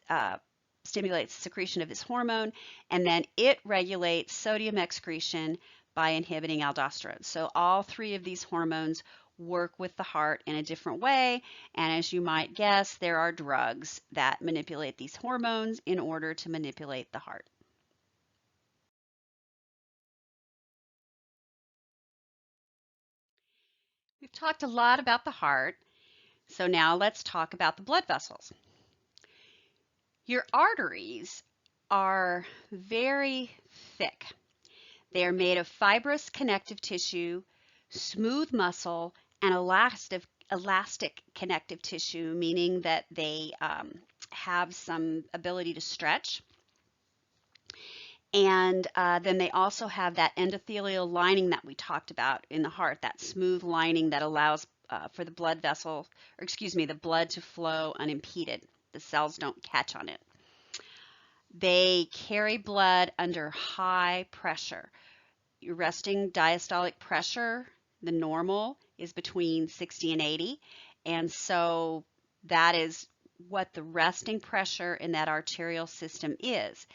stimulates secretion of this hormone, and then it regulates sodium excretion by inhibiting aldosterone. So all three of these hormones work with the heart in a different way. And as you might guess, there are drugs that manipulate these hormones in order to manipulate the heart. We've talked a lot about the heart, so now let's talk about the blood vessels. Your arteries are very thick. They are made of fibrous connective tissue, smooth muscle, and elastic connective tissue, meaning that they have some ability to stretch. And then they also have that endothelial lining that we talked about in the heart, that smooth lining that allows for the blood vessel, or excuse me, the blood to flow unimpeded. The cells don't catch on it. They carry blood under high pressure. Your resting diastolic pressure, the normal, is between 60 and 80. And so that is what the resting pressure in that arterial system is.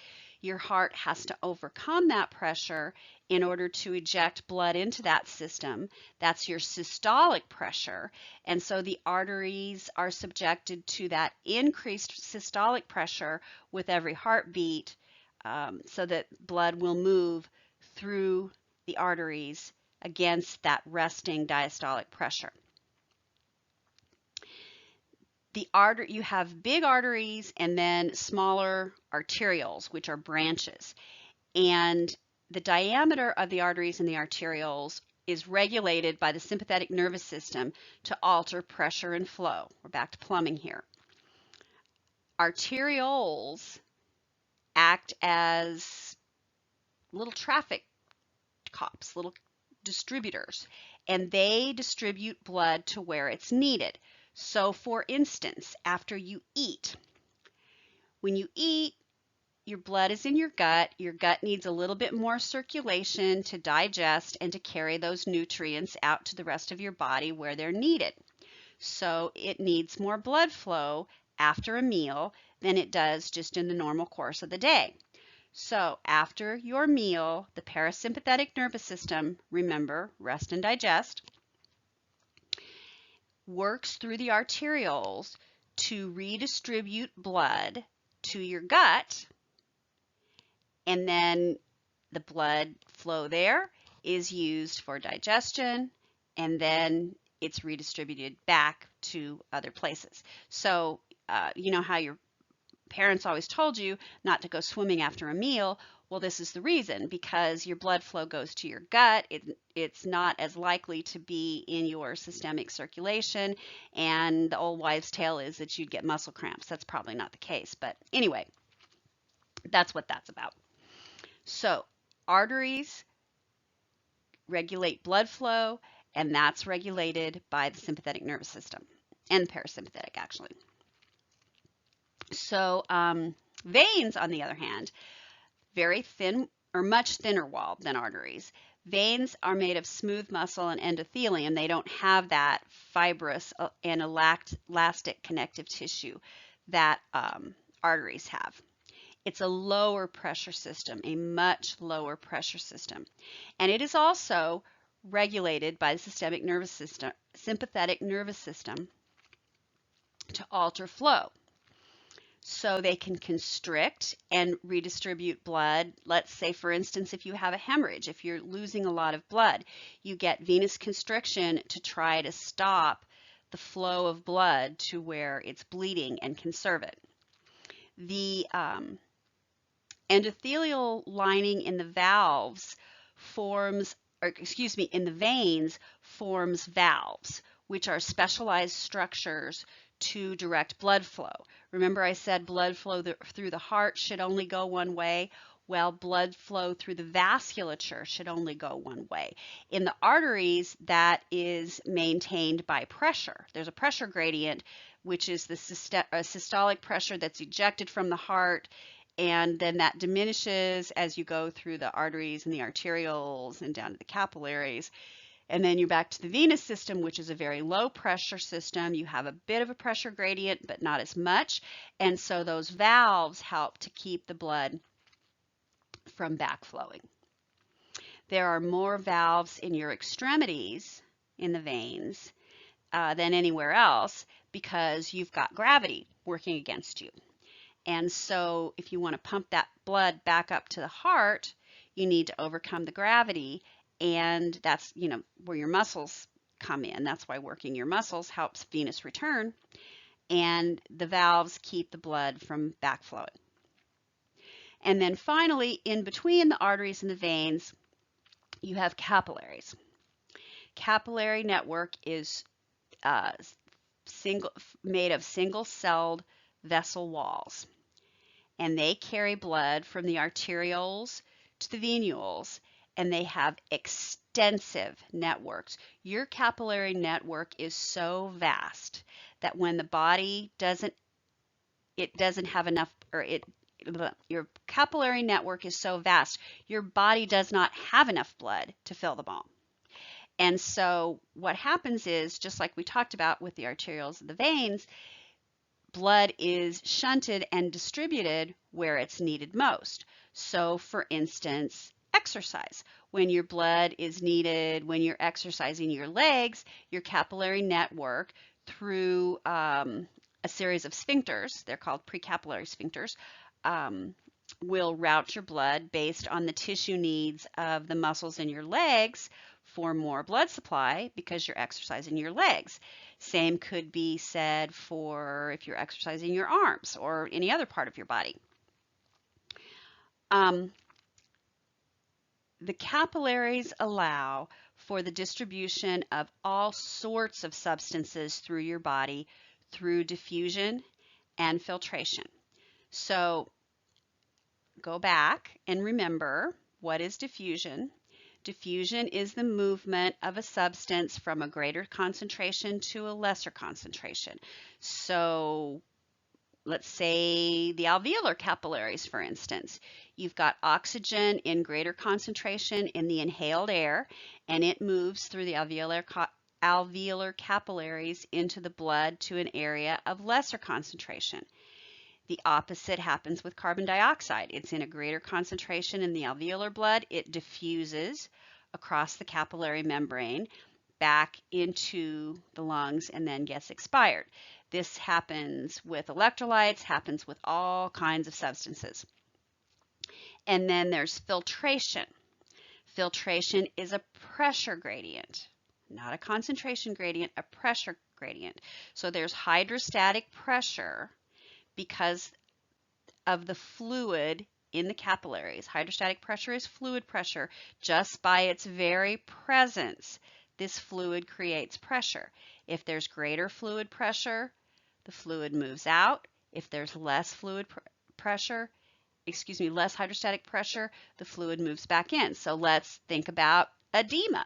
Your heart has to overcome that pressure in order to eject blood into that system. That's your systolic pressure. And so the arteries are subjected to that increased systolic pressure with every heartbeat, so that blood will move through the arteries against that resting diastolic pressure. You have big arteries and then smaller arterioles, which are branches. And the diameter of the arteries and the arterioles is regulated by the sympathetic nervous system to alter pressure and flow. We're back to plumbing here. Arterioles act as little traffic cops, little distributors, and they distribute blood to where it's needed. So for instance, after you eat, when you eat, your blood is in your gut. Your gut needs a little bit more circulation to digest and to carry those nutrients out to the rest of your body where they're needed. So it needs more blood flow after a meal than it does just in the normal course of the day. So after your meal, the parasympathetic nervous system, remember, rest and digest, works through the arterioles to redistribute blood to your gut, and then the blood flow there is used for digestion, and then it's redistributed back to other places. So you know how your parents always told you not to go swimming after a meal. Well, this is the reason, because your blood flow goes to your gut. It's not as likely to be in your systemic circulation, and the old wives' tale is that you'd get muscle cramps. That's probably not the case, but anyway, that's what that's about. So arteries regulate blood flow, and that's regulated by the sympathetic nervous system and the parasympathetic, actually. So veins, on the other hand, very thin or much thinner walled than arteries. Veins are made of smooth muscle and endothelium. They don't have that fibrous and elastic connective tissue that arteries have. It's a lower pressure system, a much lower pressure system. And it is also regulated by the sympathetic nervous system to alter flow. So they can constrict and redistribute blood. Let's say, for instance, if you have a hemorrhage, if you're losing a lot of blood, you get venous constriction to try to stop the flow of blood to where it's bleeding and conserve it. The endothelial lining in the valves in the veins forms valves, which are specialized structures to direct blood flow. Remember I said blood flow through the heart should only go one way? Well, blood flow through the vasculature should only go one way. In the arteries, that is maintained by pressure. There's a pressure gradient, which is the systolic pressure that's ejected from the heart, and then that diminishes as you go through the arteries and the arterioles and down to the capillaries. And then you're back to the venous system, which is a very low pressure system. You have a bit of a pressure gradient, but not as much. And so those valves help to keep the blood from backflowing. There are more valves in your extremities in the veins than anywhere else because you've got gravity working against you. And so if you want to pump that blood back up to the heart, you need to overcome the gravity. And that's, where your muscles come in. That's why working your muscles helps venous return. And the valves keep the blood from backflowing. And then finally, in between the arteries and the veins, you have capillaries. Capillary network is made of single-celled vessel walls, and they carry blood from the arterioles to the venules, and they have extensive networks. Your capillary network is so vast that when the body doesn't have enough, your capillary network is so vast, your body does not have enough blood to fill them all. And so what happens is, just like we talked about with the arterioles and the veins, blood is shunted and distributed where it's needed most. So for instance, exercise. When your blood is needed, when you're exercising your legs, your capillary network through a series of sphincters, they're called precapillary sphincters, will route your blood based on the tissue needs of the muscles in your legs for more blood supply because you're exercising your legs. Same could be said for if you're exercising your arms or any other part of your body. The capillaries allow for the distribution of all sorts of substances through your body through diffusion and filtration. So go back and remember, what is diffusion? Diffusion is the movement of a substance from a greater concentration to a lesser concentration. So let's say the alveolar capillaries, for instance. You've got oxygen in greater concentration in the inhaled air, and it moves through the alveolar capillaries into the blood to an area of lesser concentration. The opposite happens with carbon dioxide. It's in a greater concentration in the alveolar blood. It diffuses across the capillary membrane back into the lungs and then gets expired. This happens with electrolytes, happens with all kinds of substances. And then there's filtration. Filtration is a pressure gradient, not a concentration gradient, a pressure gradient. So there's hydrostatic pressure because of the fluid in the capillaries. Hydrostatic pressure is fluid pressure. Just by its very presence, this fluid creates pressure. If there's greater fluid pressure, the fluid moves out. If there's less less hydrostatic pressure, the fluid moves back in. So let's think about edema.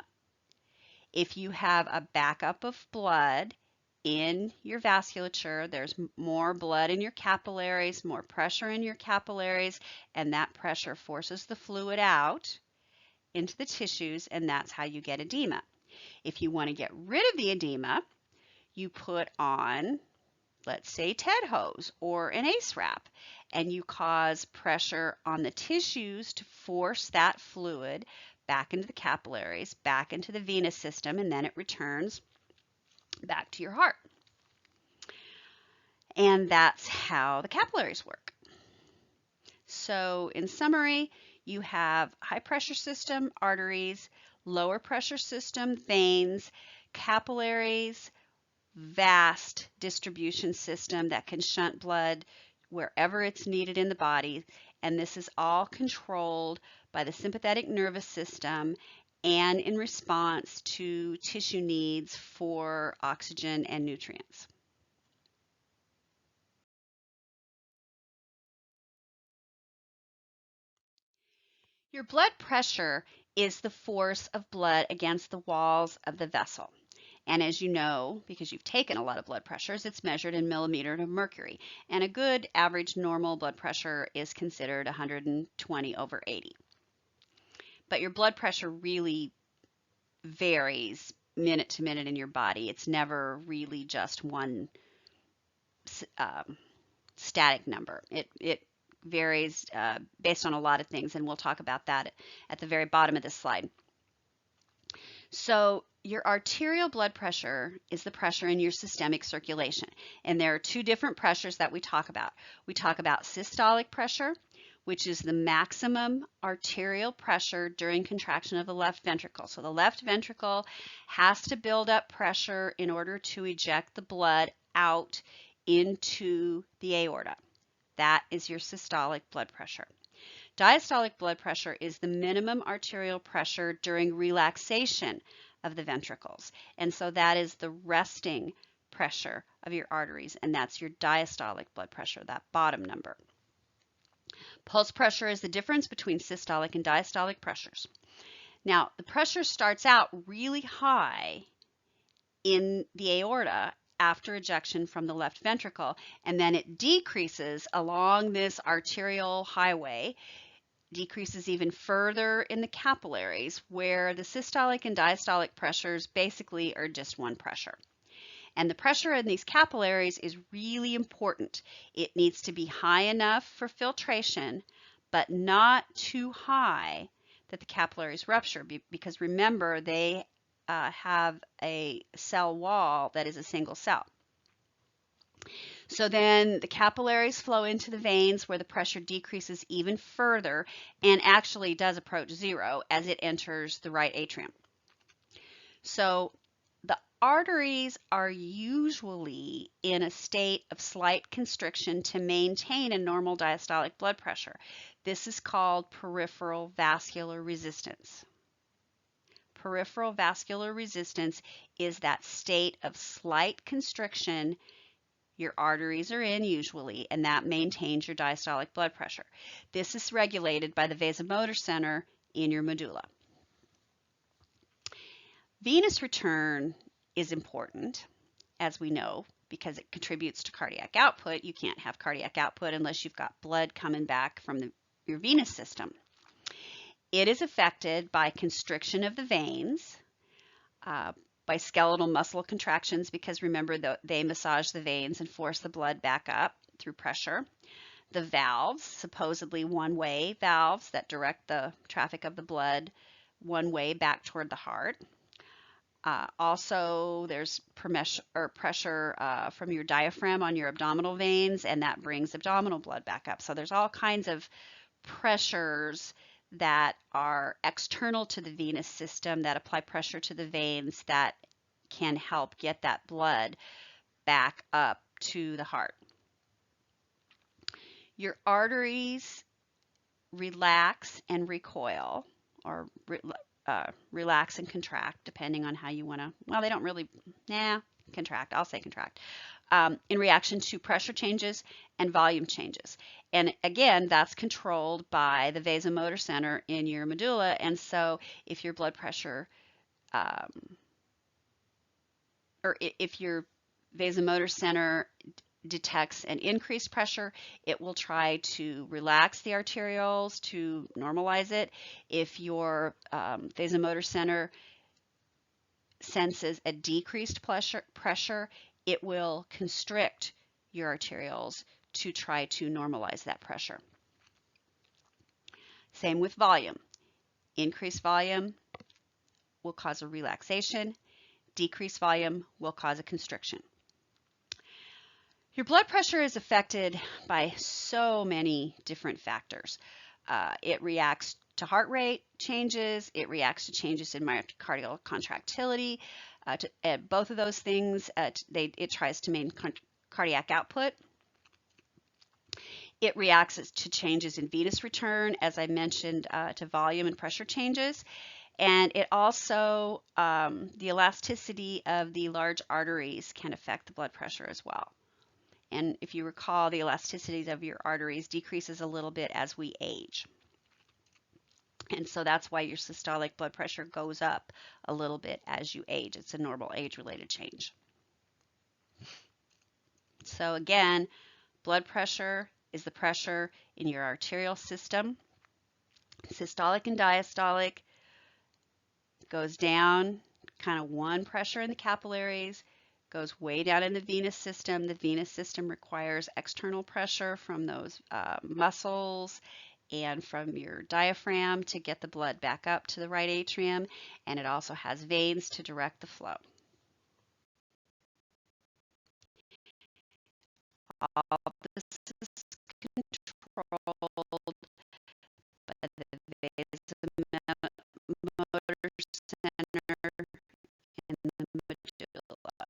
If you have a backup of blood in your vasculature, there's more blood in your capillaries, more pressure in your capillaries, and that pressure forces the fluid out into the tissues, and that's how you get edema. If you want to get rid of the edema, you put on, let's say, TED hose or an ACE wrap, and you cause pressure on the tissues to force that fluid back into the capillaries, back into the venous system, and then it returns back to your heart. And that's how the capillaries work. So in summary, you have high pressure system, arteries, lower pressure system, veins, capillaries, vast distribution system that can shunt blood wherever it's needed in the body. And this is all controlled by the sympathetic nervous system and in response to tissue needs for oxygen and nutrients. Your blood pressure is the force of blood against the walls of the vessel. And as you know, because you've taken a lot of blood pressures, it's measured in millimeters of mercury. And a good average normal blood pressure is considered 120/80. But your blood pressure really varies minute to minute in your body. It's never really just one static number. It varies based on a lot of things, and we'll talk about that at the very bottom of this slide. So your arterial blood pressure is the pressure in your systemic circulation. And there are two different pressures that we talk about. We talk about systolic pressure, which is the maximum arterial pressure during contraction of the left ventricle. So the left ventricle has to build up pressure in order to eject the blood out into the aorta. That is your systolic blood pressure. Diastolic blood pressure is the minimum arterial pressure during relaxation of the ventricles. And so that is the resting pressure of your arteries, and that's your diastolic blood pressure, that bottom number. Pulse pressure is the difference between systolic and diastolic pressures. Now, the pressure starts out really high in the aorta after ejection from the left ventricle, and then it decreases along this arterial highway, decreases even further in the capillaries, where the systolic and diastolic pressures basically are just one pressure. And the pressure in these capillaries is really important. It needs to be high enough for filtration, but not too high that the capillaries rupture, because remember, they have a cell wall that is a single cell. So then the capillaries flow into the veins where the pressure decreases even further and actually does approach zero as it enters the right atrium. So the arteries are usually in a state of slight constriction to maintain a normal diastolic blood pressure. This is called peripheral vascular resistance. Peripheral vascular resistance is that state of slight constriction your arteries are in usually, and that maintains your diastolic blood pressure. This is regulated by the vasomotor center in your medulla. Venous return is important, as we know, because it contributes to cardiac output. You can't have cardiac output unless you've got blood coming back from your venous system. It is affected by constriction of the veins, by skeletal muscle contractions, because remember, they massage the veins and force the blood back up through pressure. The valves, supposedly one-way valves that direct the traffic of the blood one way back toward the heart. Also, there's pressure from your diaphragm on your abdominal veins, and that brings abdominal blood back up. So there's all kinds of pressures that are external to the venous system that apply pressure to the veins that can help get that blood back up to the heart. Your arteries relax and recoil, or relax and contract, depending on how you want to, well, they don't really, contract, I'll say contract, in reaction to pressure changes and volume changes. And again, that's controlled by the vasomotor center in your medulla. And so if your blood pressure, or if your vasomotor center detects an increased pressure, it will try to relax the arterioles to normalize it. If your vasomotor center senses a decreased pressure, it will constrict your arterioles to try to normalize that pressure. Same with volume. Increased volume will cause a relaxation. Decreased volume will cause a constriction. Your blood pressure is affected by so many different factors. It reacts to heart rate changes. It reacts to changes in myocardial contractility. Both of those things, it tries to maintain cardiac output. It reacts to changes in venous return, as I mentioned, to volume and pressure changes. And it also, the elasticity of the large arteries can affect the blood pressure as well. And if you recall, the elasticity of your arteries decreases a little bit as we age. And so that's why your systolic blood pressure goes up a little bit as you age. It's a normal age-related change. So again, blood pressure is the pressure in your arterial system. Systolic and diastolic goes down, kind of one pressure in the capillaries, goes way down in the venous system. The venous system requires external pressure from those muscles and from your diaphragm to get the blood back up to the right atrium, and it also has veins to direct the flow. All this is controlled by the vasomotor center in the medulla.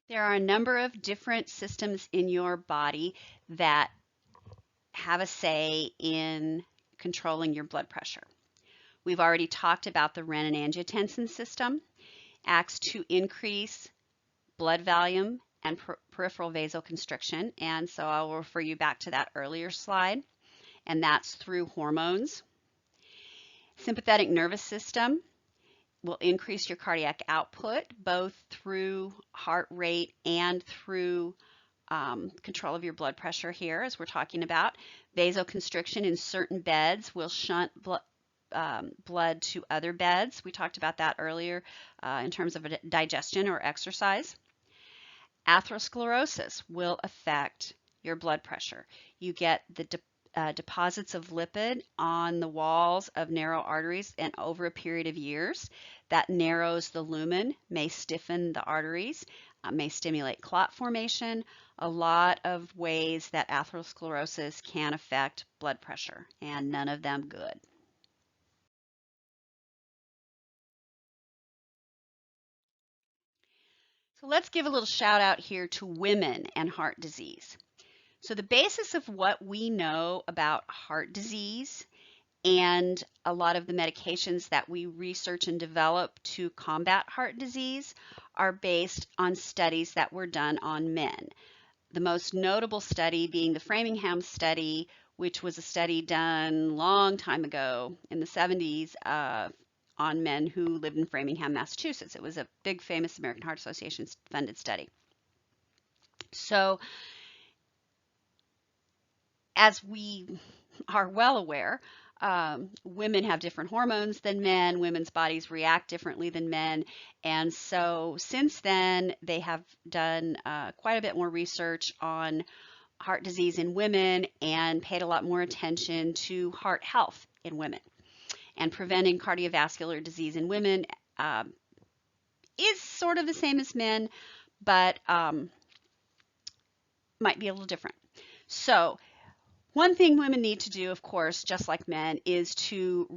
There are a number of different systems in your body that have a say in controlling your blood pressure. We've already talked about the renin-angiotensin system, acts to increase blood volume and peripheral vasoconstriction, and so I'll refer you back to that earlier slide, and that's through hormones. Sympathetic nervous system will increase your cardiac output both through heart rate and through control of your blood pressure here, as we're talking about. Vasoconstriction in certain beds will shunt blood to other beds. We talked about that earlier in terms of digestion or exercise. Atherosclerosis will affect your blood pressure. You get the deposits of lipid on the walls of narrow arteries and over a period of years. That narrows the lumen, may stiffen the arteries, may stimulate clot formation, a lot of ways that atherosclerosis can affect blood pressure, and none of them good. So let's give a little shout out here to women and heart disease. So the basis of what we know about heart disease and a lot of the medications that we research and develop to combat heart disease are based on studies that were done on men. The most notable study being the Framingham study, which was a study done a long time ago in the 70s on men who lived in Framingham, Massachusetts. It was a big, famous American Heart Association funded study. So, as we are well aware, women have different hormones than men. Women's bodies react differently than men. And so since then, they have done quite a bit more research on heart disease in women and paid a lot more attention to heart health in women. And preventing cardiovascular disease in women is sort of the same as men, but might be a little different. So one thing women need to do, of course, just like men, is to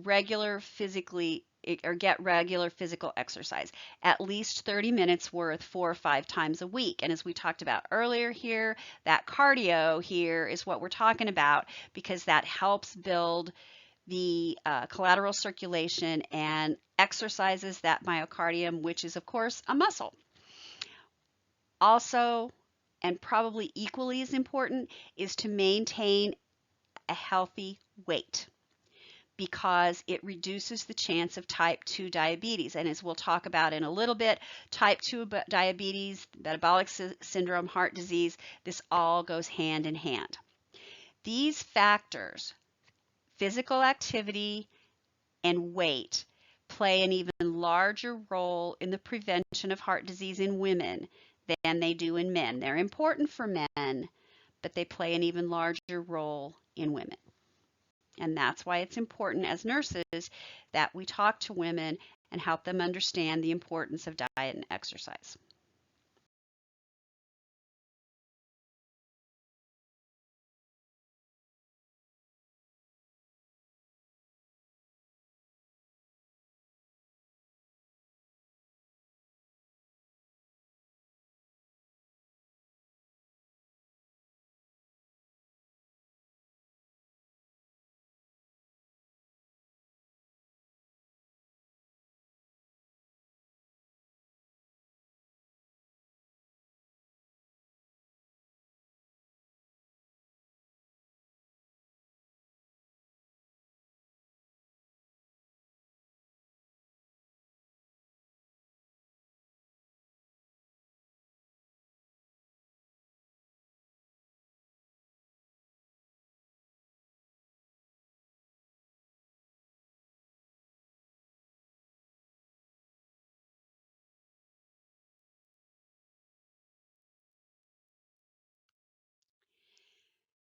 get regular physical exercise, at least 30 minutes worth 4 or 5 times a week. And as we talked about earlier here, that cardio here is what we're talking about because that helps build the collateral circulation and exercises that myocardium, which is, of course, a muscle. Also, and probably equally as important, is to maintain a healthy weight because it reduces the chance of type 2 diabetes. And as we'll talk about in a little bit, type 2 diabetes, metabolic syndrome, heart disease, this all goes hand in hand. These factors, physical activity and weight, play an even larger role in the prevention of heart disease in women than they do in men. They're important for men, but they play an even larger role in women. And that's why it's important as nurses that we talk to women and help them understand the importance of diet and exercise.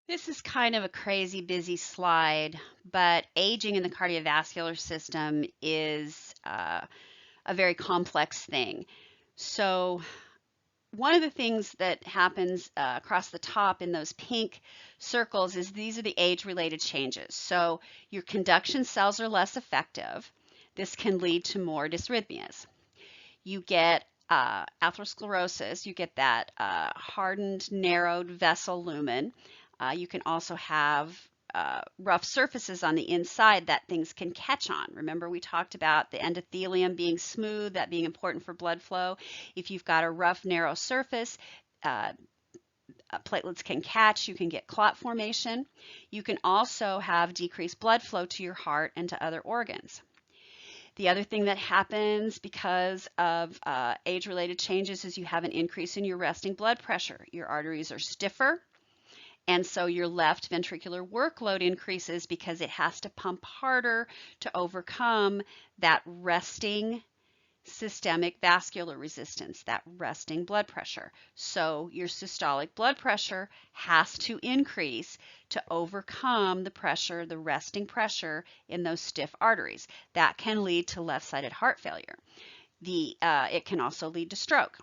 This is kind of a crazy busy slide, but aging in the cardiovascular system is a very complex thing. So one of the things that happens across the top in those pink circles is these are the age-related changes. So your conduction cells are less effective. This can lead to more dysrhythmias. You get atherosclerosis, you get that hardened, narrowed vessel lumen. You can also have rough surfaces on the inside that things can catch on. Remember, we talked about the endothelium being smooth, that being important for blood flow. If you've got a rough, narrow surface, platelets can catch, you can get clot formation. You can also have decreased blood flow to your heart and to other organs. The other thing that happens because of age-related changes is you have an increase in your resting blood pressure. Your arteries are stiffer, and so your left ventricular workload increases because it has to pump harder to overcome that resting systemic vascular resistance, that resting blood pressure. So your systolic blood pressure has to increase to overcome the pressure, the resting pressure in those stiff arteries. That can lead to left-sided heart failure. It can also lead to stroke.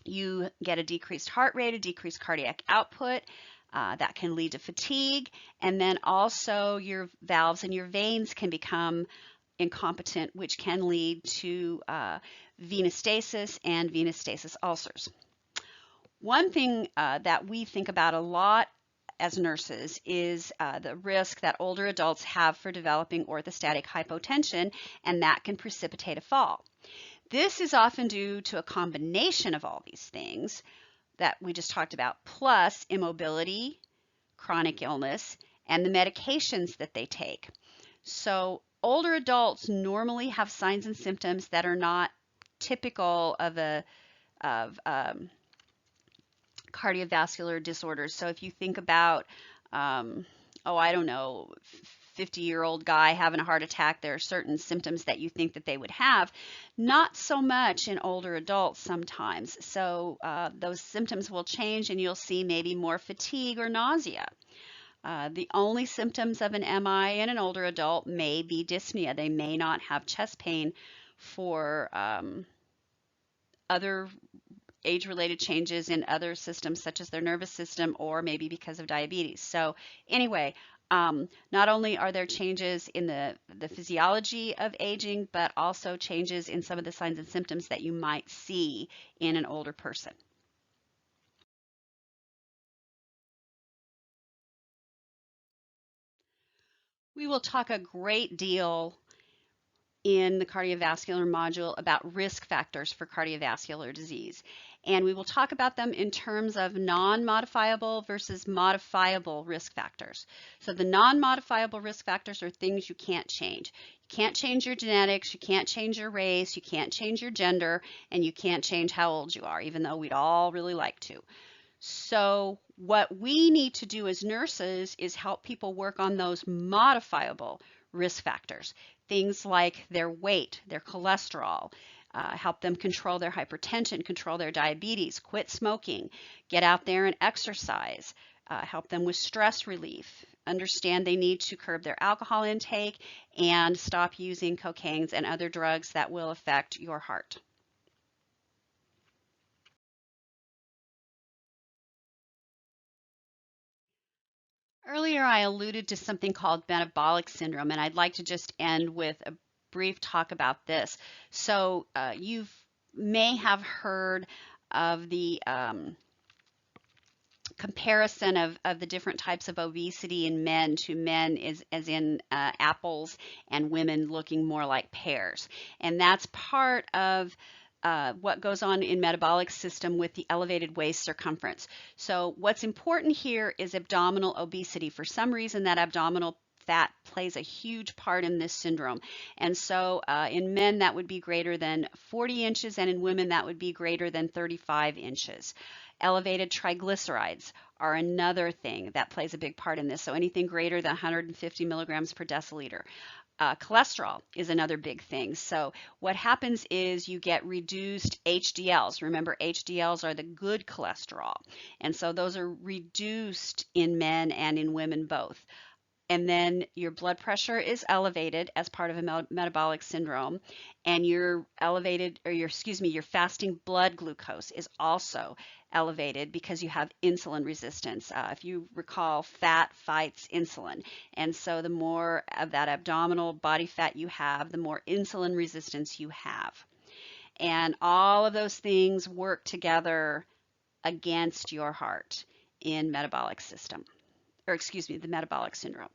You get a decreased heart rate, a decreased cardiac output. That can lead to fatigue. And then also your valves and your veins can become incompetent, which can lead to venous stasis and venous stasis ulcers. One thing that we think about a lot as nurses is the risk that older adults have for developing orthostatic hypotension, and that can precipitate a fall. This is often due to a combination of all these things that we just talked about, plus immobility, chronic illness, and the medications that they take. So older adults normally have signs and symptoms that are not typical of cardiovascular disorders. So if you think about, I don't know, 50-year-old guy having a heart attack, there are certain symptoms that you think that they would have. Not so much in older adults sometimes. So those symptoms will change and you'll see maybe more fatigue or nausea. The only symptoms of an MI in an older adult may be dyspnea. They may not have chest pain for other age-related changes in other systems such as their nervous system or maybe because of diabetes. So anyway, not only are there changes in the physiology of aging, but also changes in some of the signs and symptoms that you might see in an older person. We will talk a great deal in the cardiovascular module about risk factors for cardiovascular disease. And we will talk about them in terms of non-modifiable versus modifiable risk factors. So the non-modifiable risk factors are things you can't change. You can't change your genetics, you can't change your race, you can't change your gender, and you can't change how old you are, even though we'd all really like to. So what we need to do as nurses is help people work on those modifiable risk factors. Things like their weight, their cholesterol, help them control their hypertension, control their diabetes, quit smoking, get out there and exercise, help them with stress relief, understand they need to curb their alcohol intake, and stop using cocaines and other drugs that will affect your heart. Earlier, I alluded to something called metabolic syndrome, and I'd like to just end with a brief talk about this. So you may have heard of the comparison of the different types of obesity in men to men as in apples and women looking more like pears. And that's part of what goes on in metabolic system with the elevated waist circumference. So what's important here is abdominal obesity. For some reason, that abdominal fat plays a huge part in this syndrome. And so in men, that would be greater than 40 inches, and in women, that would be greater than 35 inches. Elevated triglycerides are another thing that plays a big part in this. So anything greater than 150 milligrams per deciliter. Cholesterol is another big thing. So what happens is you get reduced HDLs. Remember, HDLs are the good cholesterol. And so those are reduced in men and in women both. And then your blood pressure is elevated as part of a metabolic syndrome, and your fasting blood glucose is also elevated because you have insulin resistance. If you recall, fat fights insulin, and so the more of that abdominal body fat you have, the more insulin resistance you have. And all of those things work together against your heart in the metabolic syndrome.